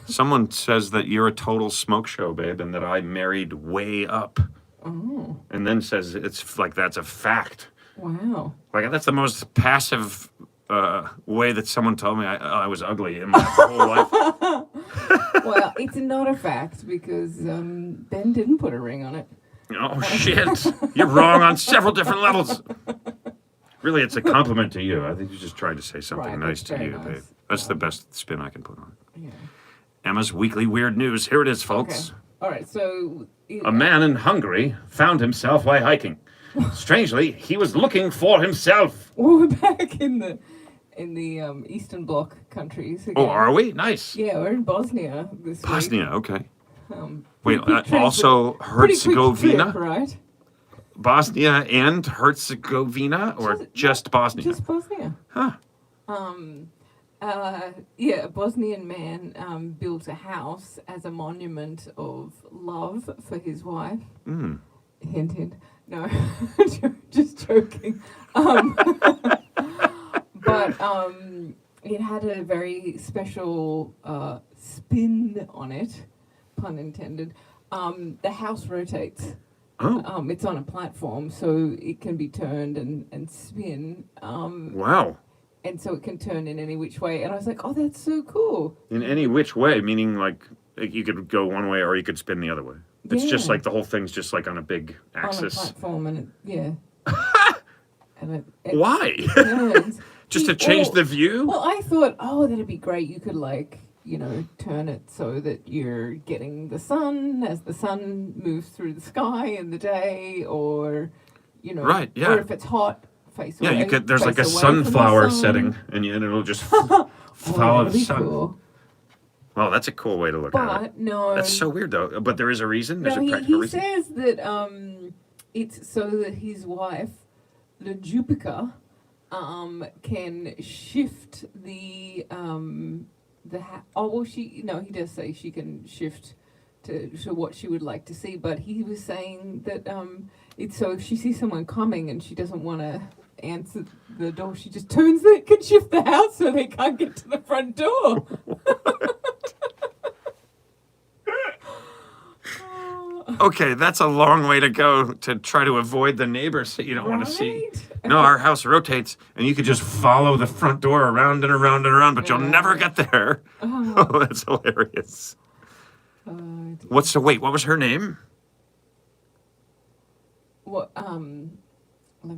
Someone says that you're a total smoke show, babe, and that I married way up. Oh, And then says it's like that's a fact. wow. Like that's the most passive way that someone told me I was ugly in my whole life. Well, it's not a fact because Ben didn't put a ring on it. Oh shit! You're wrong on several different levels. Really, it's a compliment to you. I think you just tried to say something Right, nice that's to very you, nice. babe. That's the best spin I can put on it. Yeah. Emma's Weekly Weird News. Here it is, Okay. folks. All right. So A man in Hungary found himself while hiking. Strangely, he was looking for himself. we're back in the Eastern Bloc countries. Again. Oh, are we? Nice. Yeah, we're in Bosnia this week. Bosnia, okay. Pretty Wait, quick also pretty quick Herzegovina? trip, right? Bosnia and Herzegovina, or just Bosnia? Just Bosnia. Huh. Yeah, a Bosnian man built a house as a monument of love for his wife. Mm. Hint, hint. No, just joking. But it had a very special spin on it, pun intended. The house rotates. Oh, It's on a platform, so it can be turned and spin. wow. And so it can turn in any which way. And I was like, oh, that's so cool. In any which way, meaning like you could go one way or you could spin the other way. It's just Yeah. like the whole thing's just like on a big On a axis. platform, and and it Why? turns. Just to change the view? Well, I thought, oh, that'd be great. You could turn it so that you're getting the sun as the sun moves through the sky in the day, or Right, yeah. or if it's hot, face Yeah, away. you could. There's like a face away from the sunflower sun. setting, and it'll just Oh, follow that'd the be sun. cool. Well, that's a cool way to look at it. But no, That's so weird, though. But there is a reason. There's no, a practical he reason. says that it's so that his wife, the Jupica, can shift he does say she can shift to what she would like to see, but he was saying that it's so if she sees someone coming and she doesn't want to answer the door, she just can shift the house so they can't get to the front door. Okay, that's a long way to go to try to avoid the neighbors that you don't want to see. Right? No, our house rotates, and you could just follow the front door around and around and around, but you'll never get there. Oh, that's hilarious. Oh, dear. What was her name? What? Let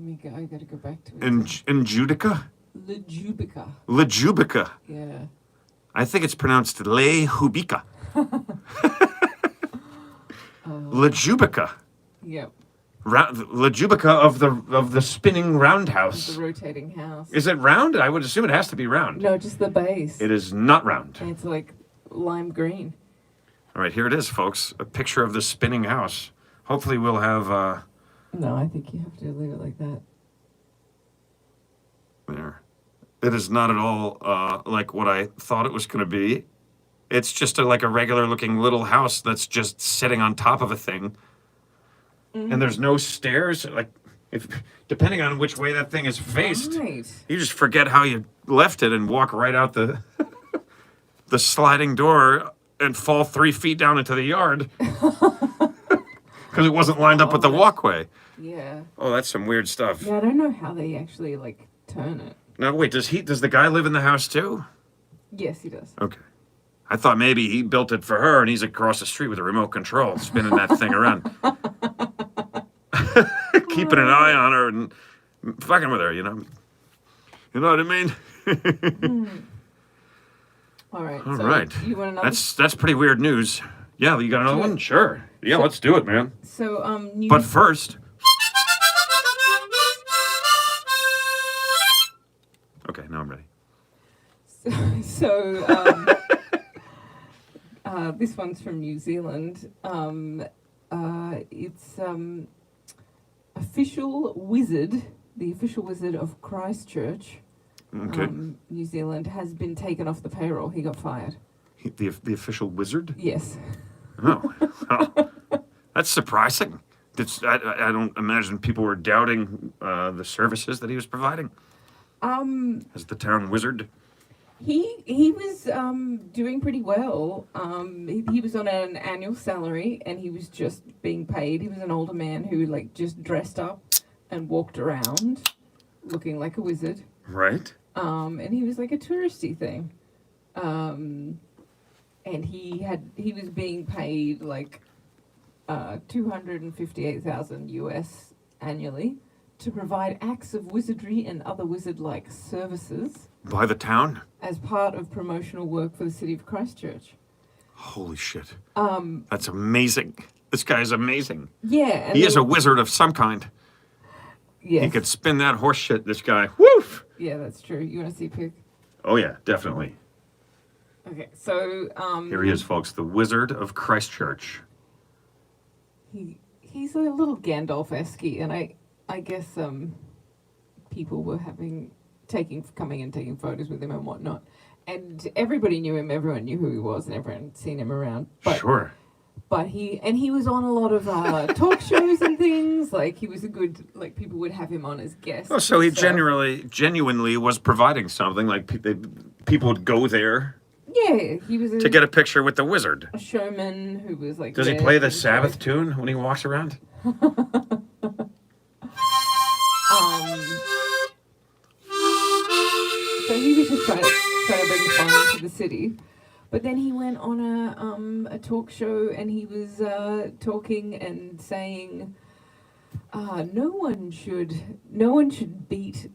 me go. I gotta go back to it. Judica? Lejubica. Lejubica. Yeah. I think it's pronounced Lejubica. Lejubica. Yep. Lejubica of the spinning roundhouse. The rotating house. Is it round? I would assume it has to be round. No, just the base. It is not round. And it's like lime green. All right, here it is, folks. A picture of the spinning house. Hopefully we'll have... No, I think you have to leave it like that. There. It is not at all like what I thought it was going to be. It's just like a regular looking little house that's just sitting on top of a thing. And there's no stairs. Like, depending on which way that thing is faced, Right. you just forget how you left it and walk right out the the sliding door and fall 3 feet down into the yard because it wasn't lined up with the walkway. Yeah. Oh, that's some weird stuff. Yeah, I don't know how they actually like turn it. Now, wait, does the guy live in the house too? Yes, he does. Okay. I thought maybe he built it for her and he's across the street with a remote control spinning that thing around. Keeping an eye on her and fucking with her, you know? You know what I mean? All right. All so right. You want another? That's pretty weird news. Yeah, you got another one? Sure. Yeah, let's do it, man. So But first... Okay, now I'm ready. So this one's from New Zealand. It's official wizard, the official wizard of Christchurch, Okay. New Zealand, has been taken off the payroll. He got fired. The official wizard? Yes. Oh. Oh. That's surprising. I don't imagine people were doubting the services that he was providing as the town wizard. He was doing pretty well. He was on an annual salary and he was just being paid. He was an older man who like just dressed up and walked around looking like a wizard. Right. And he was like a touristy thing. And he was being paid like 258,000 US annually to provide acts of wizardry and other wizard-like services By the town? as part of promotional work for the city of Christchurch. Holy shit. That's amazing. This guy is amazing. Yeah. And He is a wizard of some kind. Yes. He could spin that horse shit, this guy. Woof! Yeah, that's true. You want to see a pic? Oh, yeah, definitely. Okay, so Here he is, folks. The Wizard of Christchurch. he's a little Gandalf-esque, and I guess people were coming and taking photos with him and whatnot, and everybody knew him. Everyone knew who he was, and everyone had seen him around. But, Sure. But he was on a lot of talk shows and things. Like he was a good, like people would have him on as guests. Oh, so he and stuff. genuinely was providing something. Like people would go there Yeah, he was to get a picture with the wizard. a showman who was like. Does he there play the to Sabbath tune when he walks around? So he was just trying to bring fun into the city. But then he went on a talk show and he was talking and saying no one should beat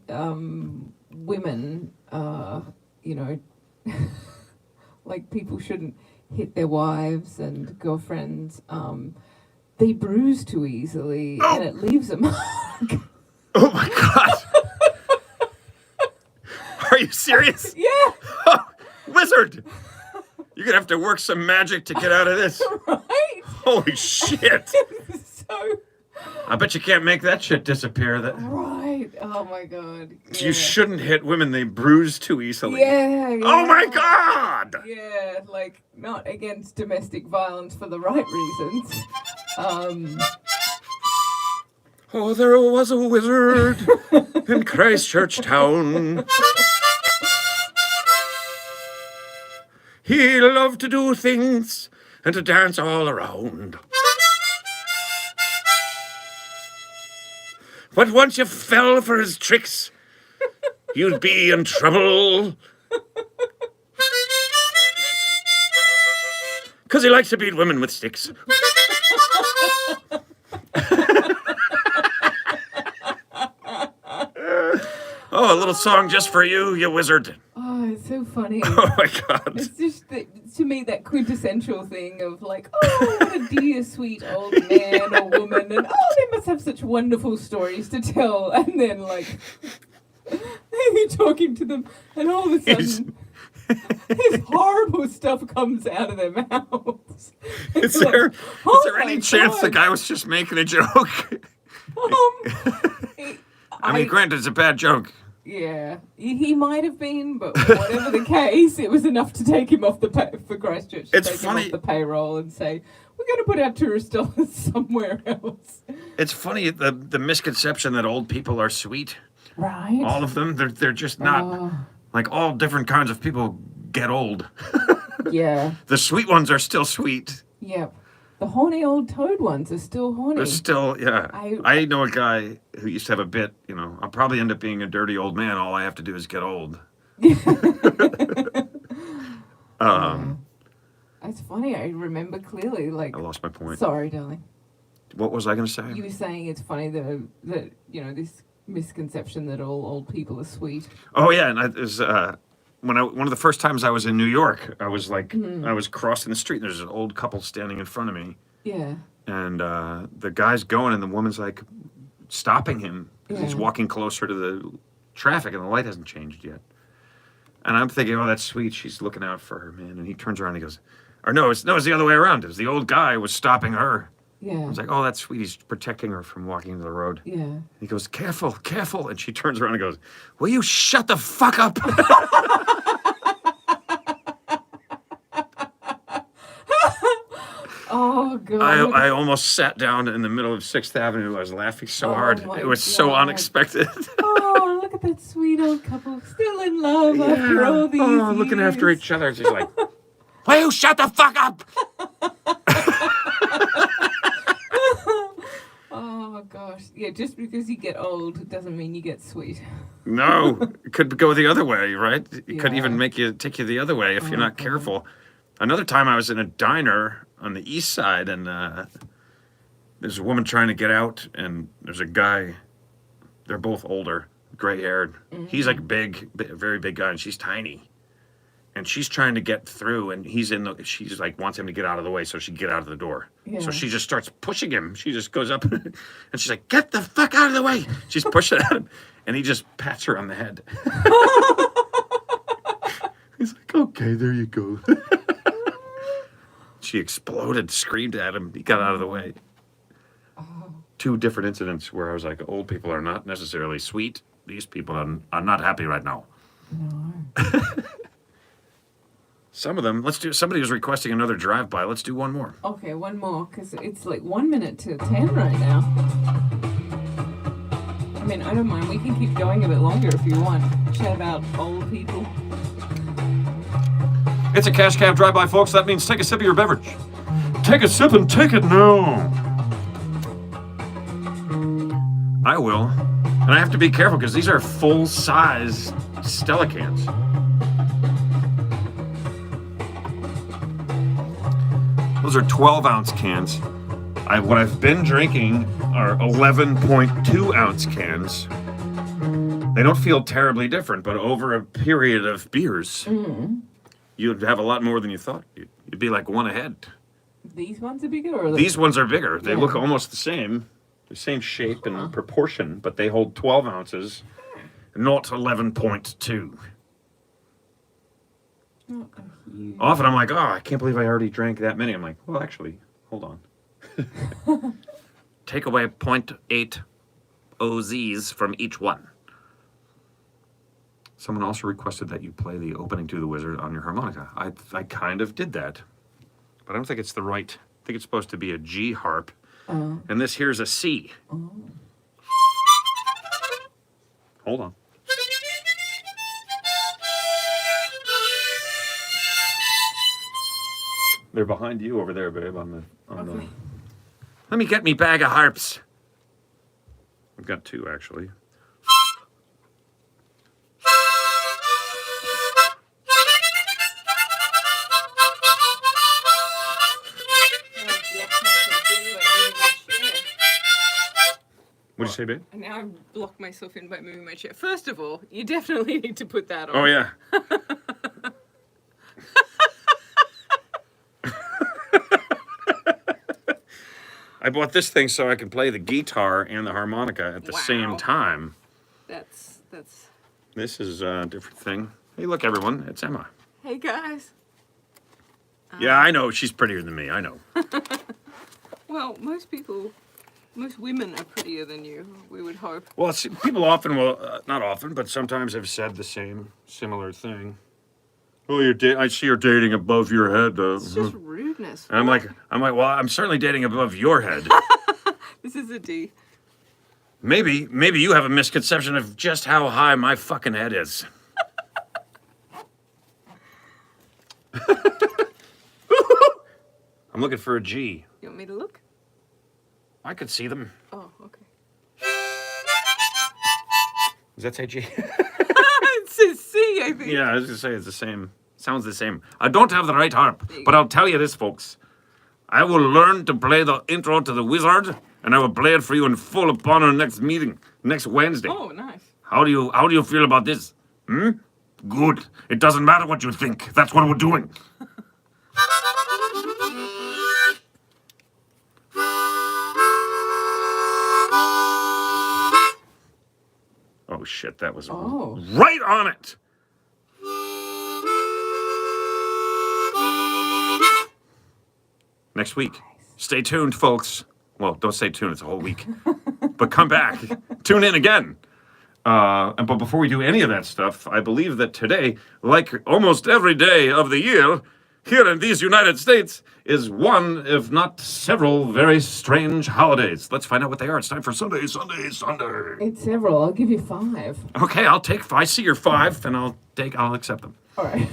women, you know, like people shouldn't hit their wives and girlfriends. They bruise too easily and it leaves a mark. Oh my god! Are you serious? Yeah, Wizard! You're gonna have to work some magic to get out of this. right? Holy shit! So I bet you can't make that shit disappear. right. Oh my god. Yeah. You shouldn't hit women, they bruise too easily. Yeah. Oh my yeah. god! Yeah, like not against domestic violence for the right reasons. Oh, there was a wizard in Christchurch town. He loved to do things and to dance all around. But once you fell for his tricks, you'd be in trouble. 'Cause he likes to beat women with sticks. Oh, a little song just for you, you wizard. Oh, it's so funny. Oh my God. It's just to me that quintessential thing of like, oh, what a dear, sweet old man or woman, and oh, they must have such wonderful stories to tell. And then like, you're talking to them, and all of a sudden, this horrible stuff comes out of their mouths. Is It's like, there oh there any my chance the God. guy was just making a joke? I mean, granted, it's a bad joke. Yeah, he might have been, but whatever the case, it was enough to take him off the for Christchurch. To It's take funny. him off the payroll and say, we're going to put our tourist dollars somewhere else. It's funny the misconception that old people are sweet. Right. All of them, they're just not. Oh, Like all different kinds of people get old. yeah. The sweet ones are still sweet. Yep. The horny old toad ones are still horny. They're still, yeah. I- I know a guy who used to have a bit, I'll probably end up being a dirty old man. All I have to do is get old. It's funny. I remember clearly. Like, I lost my point. sorry, darling. What was I going to say? You were saying it's funny that this misconception that all old people are sweet. Oh yeah, and it was one of the first times I was in New York. I was like, I was crossing the street, and there's an old couple standing in front of me, Yeah. and the guy's going, and the woman's like stopping him because he's Yeah. walking closer to the traffic, and the light hasn't changed yet. And I'm thinking, oh, that's sweet. She's looking out for her, man. And he turns around and he goes, or no, it's the other way around. It was the old guy was stopping her. Yeah. I was like, oh, that's sweet. He's protecting her from walking into the road. Yeah. He goes, careful, careful. And she turns around and goes, will you shut the fuck up? Oh god. I almost sat down in the middle of 6th Avenue. I was laughing so Oh hard. my It was so God. unexpected. Oh, look at that sweet old couple still in love after all these years. looking after each other. She's like, will you shut the fuck up? Oh gosh. Yeah, just because you get old doesn't mean you get sweet. No, it could go the other way, right? It could even Yeah. take you the other way if you're Oh, not God. careful. Another time I was in a diner on the east side, and there's a woman trying to get out, and there's a guy. They're both older, gray-haired. He's like big, a very big guy, and she's tiny. And she's trying to get through, and she's like wants him to get out of the way so she can get out of the door. Yeah. So she just starts pushing him. She just goes up, and she's like, "Get the fuck out of the way!" She's pushing at him, and he just pats her on the head. He's like, "Okay, there you go." She exploded, screamed at him. He got out of the way. Two different incidents where I was like, old people are not necessarily sweet. These people are not happy right now. No. Some of them, somebody was requesting another drive-by. Let's do one more. Okay, one more, because it's like 1 minute to 10 right now. I mean, I don't mind. We can keep going a bit longer if you want. Chat about old people. It's a cash cab drive-by, folks. That means take a sip of your beverage. Take a sip and take it now. I will. And I have to be careful because these are full-size Stella cans. Those are 12-ounce cans. What I've been drinking are 11.2-ounce cans. They don't feel terribly different, but over a period of beers, you'd have a lot more than you thought. You'd be like one ahead. These ones are bigger, or These ones are bigger. They Yeah. look almost the same shape and proportion, but they hold 12 ounces, not 11.2. not a huge. Often I'm like, oh, I can't believe I already drank that many. I'm like, well, actually, hold on. Take away 0.8 OZs from each one. Someone also requested that you play the opening to The Wizard on your harmonica. I kind of did that, but I don't think it's the right. I think it's supposed to be a G harp, and this here's a C. Hold on. They're behind you over there, babe. On the. Let me get me bag of harps. I've got two, actually. What'd you say, babe? And now I've blocked myself in by moving my chair. First of all, you definitely need to put that on. Oh, yeah. I bought this thing so I can play the guitar and the harmonica at the same time. That's... This is a different thing. Hey, look, everyone. It's Emma. Hey, guys. Yeah, I know. She's prettier than me. I know. Well, most women are prettier than you, we would hope. Well, see, people often will, not often, but sometimes have said the similar thing. Oh, I see you're dating above your head. It's just rudeness. And I'm like, well, I'm certainly dating above your head. This is a D. Maybe you have a misconception of just how high my fucking head is. I'm looking for a G. You want me to look? I could see them. Oh, okay. Does that say G? It says C, I think. Yeah, I was gonna say it's the same. Sounds the same. I don't have the right harp, but I'll tell you this, folks. I will learn to play the intro to the Wizard, and I will play it for you in full upon our next meeting, next Wednesday. Oh, nice. How do you feel about this? Good. It doesn't matter what you think. That's what we're doing. Oh shit, that was right on it. Next week. Stay tuned, folks. Well, don't stay tuned, it's a whole week. But come back. Tune in again. But before we do any of that stuff, I believe that today, like almost every day of the year, here in these United States, is one, if not several, very strange holidays. Let's find out what they are. It's time for Sunday. It's several. I'll give you 5. Okay, I'll take 5. I see your 5, and I'll accept them. All right.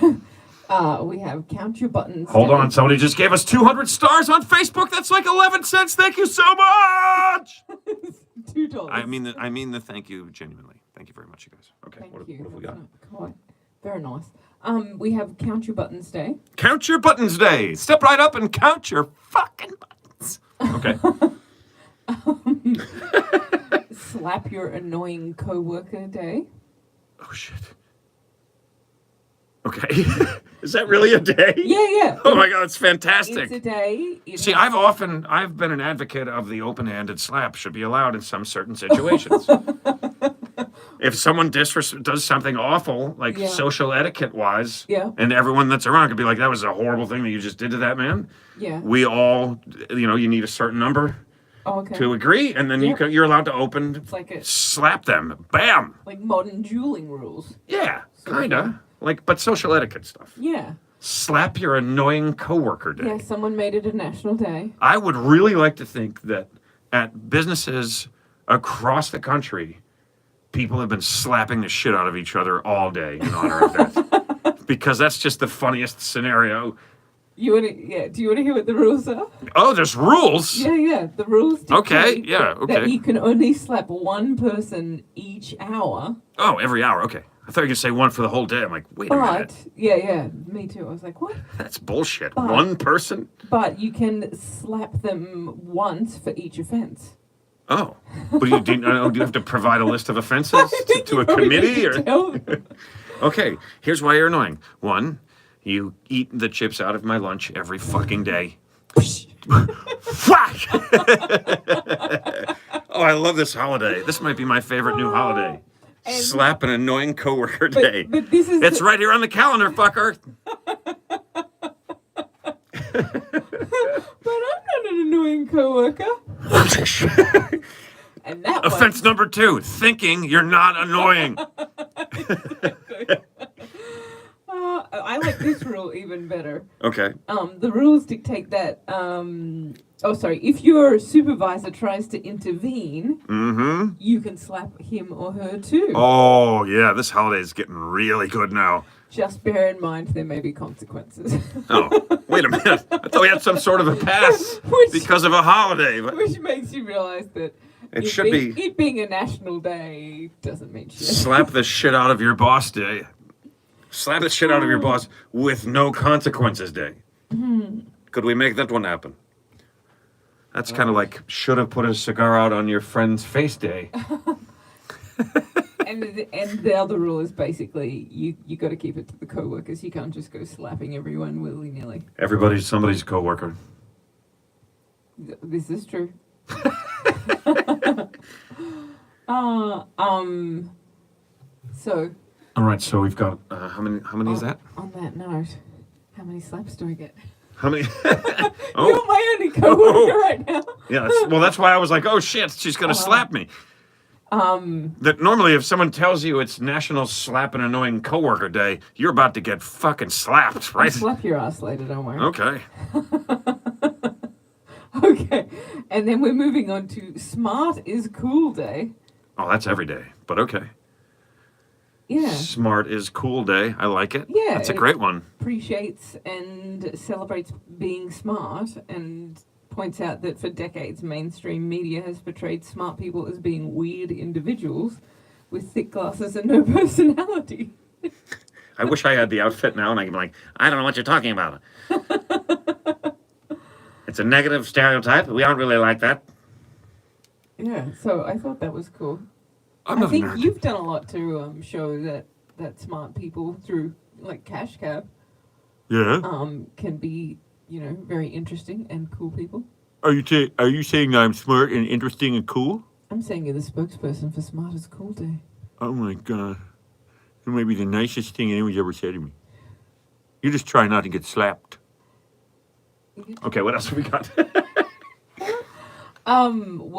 We have Count Your Buttons. Hold on, somebody just gave us 200 stars on Facebook. That's like 11 cents. Thank you so much. $2. I mean the thank you genuinely. Thank you very much, you guys. Okay, Thank what you. have we got? Quite very nice. We have Count Your Buttons Day. Count Your Buttons Day. Step right up and count your fucking buttons. Okay. Slap Your Annoying Coworker Day. Oh shit. Okay. Is that really a day? Yeah. Oh my god, it's fantastic. It's a day. See, I've been an advocate of the open-handed slap should be allowed in some certain situations. If someone does something awful, like social etiquette-wise, and everyone that's around could be like, that was a horrible thing that you just did to that man. Yeah. We all, you need a certain number to agree, and then you're allowed to slap them. Bam! Like modern dueling rules. Yeah, kind of. But social etiquette stuff. Yeah. Slap your annoying coworker day. Yeah, someone made it a national day. I would really like to think that at businesses across the country, people have been slapping the shit out of each other all day in honor of that. Because that's just the funniest scenario. Do you want to hear what the rules are? Oh, there's rules? Yeah. The rules dictate that you can only slap one person each hour. Oh, every hour. Okay. I thought you could say one for the whole day. I'm like, wait a minute. Yeah, me too. I was like, what? That's bullshit. One person? But you can slap them once for each offense. Oh. But do you have to provide a list of offenses to a committee? Okay, here's why you're annoying. 1, you eat the chips out of my lunch every fucking day. Whack! Oh, I love this holiday. This might be my favorite new holiday. Slap an annoying coworker day. But this is it's right here on the calendar, fucker. But I'm not an annoying coworker. And that offense number 2, thinking you're not annoying. I like this rule even better. Okay. The rules dictate that if your supervisor tries to intervene, you can slap him or her too. Oh, yeah, this holiday is getting really good now. Just bear in mind there may be consequences. Oh, wait a minute. I thought we had some sort of a pass because of a holiday. Which makes you realize that It should be It being a national day doesn't mean shit. slap the shit out of your boss day. Slap the shit out of your boss with no consequences day. Could we make that one happen? That's kind of like should have put a cigar out on your friend's face day. And the other rule is basically you got to keep it to the co-workers. You can't just go slapping everyone willy-nilly. Everybody's somebody's coworker. This is true. So All right, so we've got how many is that? on that note, how many slaps do I get? How many? You're my only co-worker right now. Yeah, that's why I was like, oh shit, she's gonna slap me. That normally, if someone tells you it's National Slap an Annoying Coworker Day, you're about to get fucking slapped, I'll right? slap your ass later, don't worry. Okay. Okay. And then we're moving on to Smart is Cool Day. Oh, that's every day, but okay. Yeah. Smart is Cool Day. I like it. Yeah, That's a it- great one. Appreciates and celebrates being smart and points out that for decades mainstream media has portrayed smart people as being weird individuals with thick glasses and no personality. I wish I had the outfit now and I could be like, I don't know what you're talking about. It's a negative stereotype. We aren't really like that. Yeah, so I thought that was cool. I'm I a think nerd. you've done a lot to show that smart people through like Cash Cab Yeah. can be, very interesting and cool people. Are you saying I'm smart and interesting and cool? I'm saying you're the spokesperson for Smart is Cool Day. Oh my god. That might be the nicest thing anyone's ever said to me. You just try not to get slapped. Okay, what else have we got?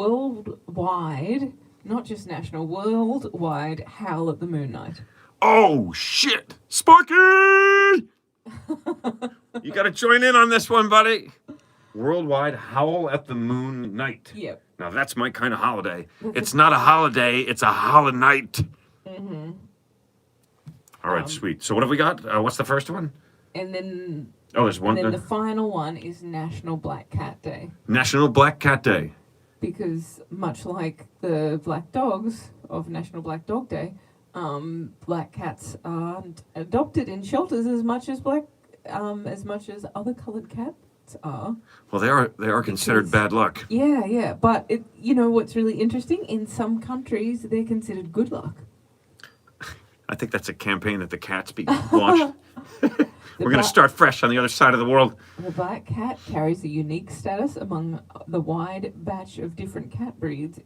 Worldwide, not just national, worldwide Howl at the Moon Night. Oh shit! Sparky! You gotta join in on this one, buddy. Worldwide Howl at the Moon Night. Yep. Now that's my kind of holiday. It's not a holiday, it's a holiday night. Mm-hmm. All right, sweet. So what have we got? What's the first one? And then, Oh, there's one. and then the final one is National Black Cat Day. National Black Cat Day. Because much like the black dogs of National Black Dog Day, black cats aren't adopted in shelters as much as other coloured cats are. Well, they are considered Because- bad luck. Yeah, but what's really interesting? In some countries, they're considered good luck. I think that's a campaign that the cats be launched. We're gonna bla- start fresh on the other side of the world. The black cat carries a unique status among the wide batch of different cat breeds.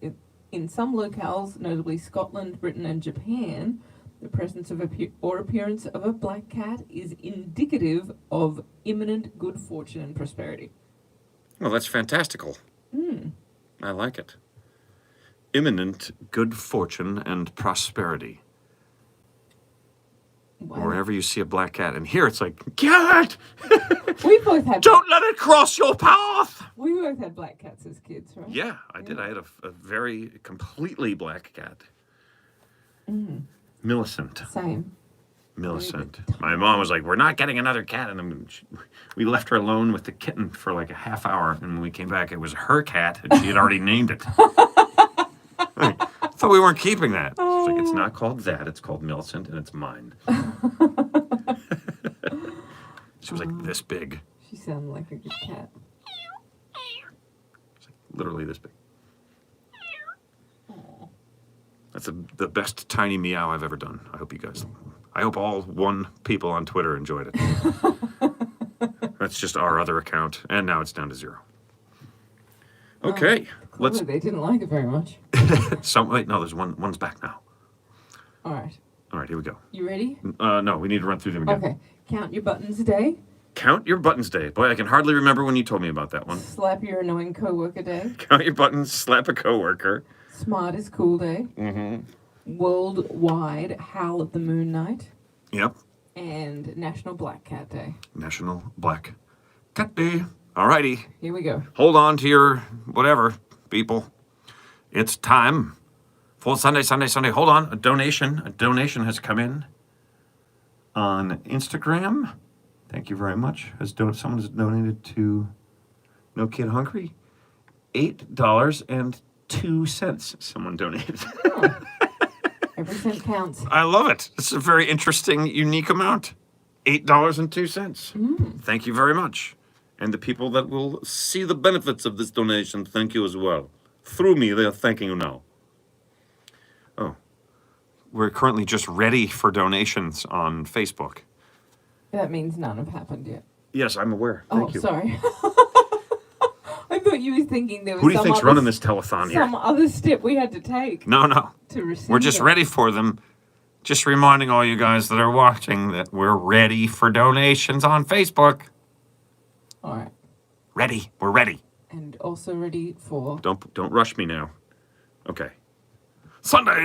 In some locales, notably Scotland, Britain, and Japan, the presence of appearance of a black cat is indicative of imminent good fortune and prosperity. Well, that's fantastical. I like it. Imminent good fortune and prosperity. Wow. Wherever you see a black cat, and here it's like, cat! We both had Don't let it cross your path! we both had black cats as kids, right? Yeah, I did. I had a very completely black cat. Millicent. Same. Millicent. My mom was like, we're not getting another cat. And we left her alone with the kitten for like a half hour. And when we came back, it was her cat, and she had already named it. I thought we weren't keeping that. She's like, it's not called that. It's called Millicent, and it's mine. She was like this big. She sounded like a good cat. Literally this big. That's the best tiny meow I've ever done. I hope all 1 people on Twitter enjoyed it. That's just our other account, and now it's down to 0. Okay, let's. Clearly, they didn't like it very much. Wait, no, there's one's back now. All right. All right, here we go. You ready? No, we need to run through them again. Okay. Count your buttons day. Count your buttons day. Boy, I can hardly remember when you told me about that one. Slap your annoying coworker day. Count your buttons, slap a coworker. Smart is Cool Day. Mm-hmm. Worldwide Howl at the Moon Night. Yep. And National Black Cat Day. National Black Cat Day. Alrighty. Here we go. Hold on to your whatever, people. It's time for Sunday. Hold on. A donation has come in on Instagram. Thank you very much. Someone has donated to No Kid Hungry $8 and 2 cents someone donated. Oh. Every cent counts. I love it. It's a very interesting, unique amount. $8.02. Thank you very much. And the people that will see the benefits of this donation, thank you as well. Through me, they are thanking you now. Oh. We're currently just ready for donations on Facebook. That means none have happened yet. Yes, I'm aware. Thank you. Sorry. I thought you were thinking there was Who do you think's running this telethon here? some other step we had to take No. to receive We're just it. ready for them. Just reminding all you guys that are watching that we're ready for donations on Facebook. All right. Ready. We're ready. And also ready for... Don't rush me now. Okay. Sunday!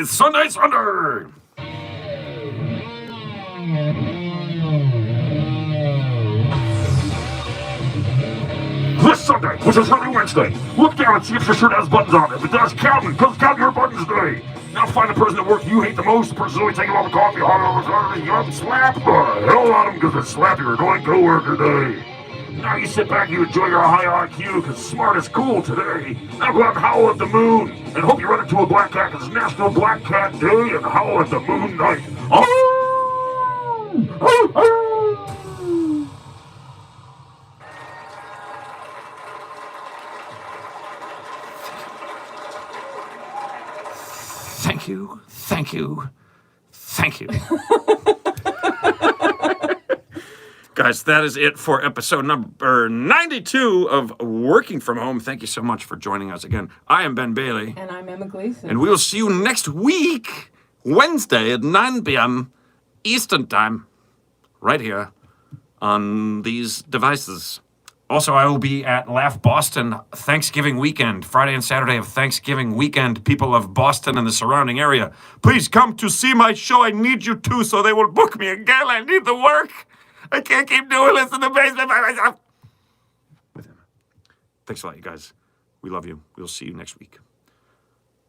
This Sunday, which is Sunday Wednesday, look down and see if your shirt has buttons on it. If it does, count them, because count your buttons day. Now find the person at work you hate the most, the person who's always taking all the coffee, hot over the you up, slap the hell out of them because they slap your annoying coworker day. Now you sit back and you enjoy your high IQ because smart is cool today. Now go out and howl at the moon and hope you run into a black cat because it's National Black Cat Day and howl at the moon night. Thank you. Guys, that is it for episode number 92 of Working From Home. Thank you so much for joining us again. I am Ben Bailey. And I'm Emma Gleason. And we will see you next week, Wednesday at 9 p.m. Eastern Time, right here on these devices. Also, I will be at Laugh Boston Thanksgiving weekend, Friday and Saturday of Thanksgiving weekend. People of Boston and the surrounding area, please come to see my show. I need you to, so they will book me again. I need the work. I can't keep doing this in the basement by myself. With him. Thanks a lot, you guys. We love you. We'll see you next week.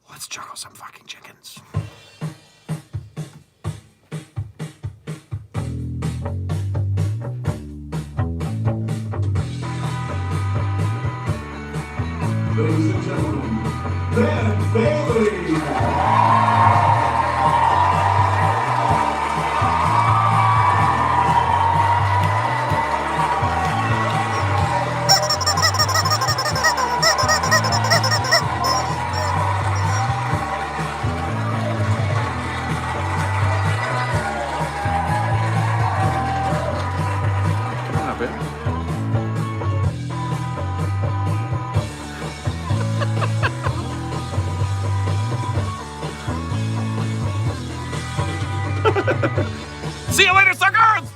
Let's juggle some fucking chickens. Ladies and gentlemen, Ben Bailey. Come on, Ben. See you later, suckers!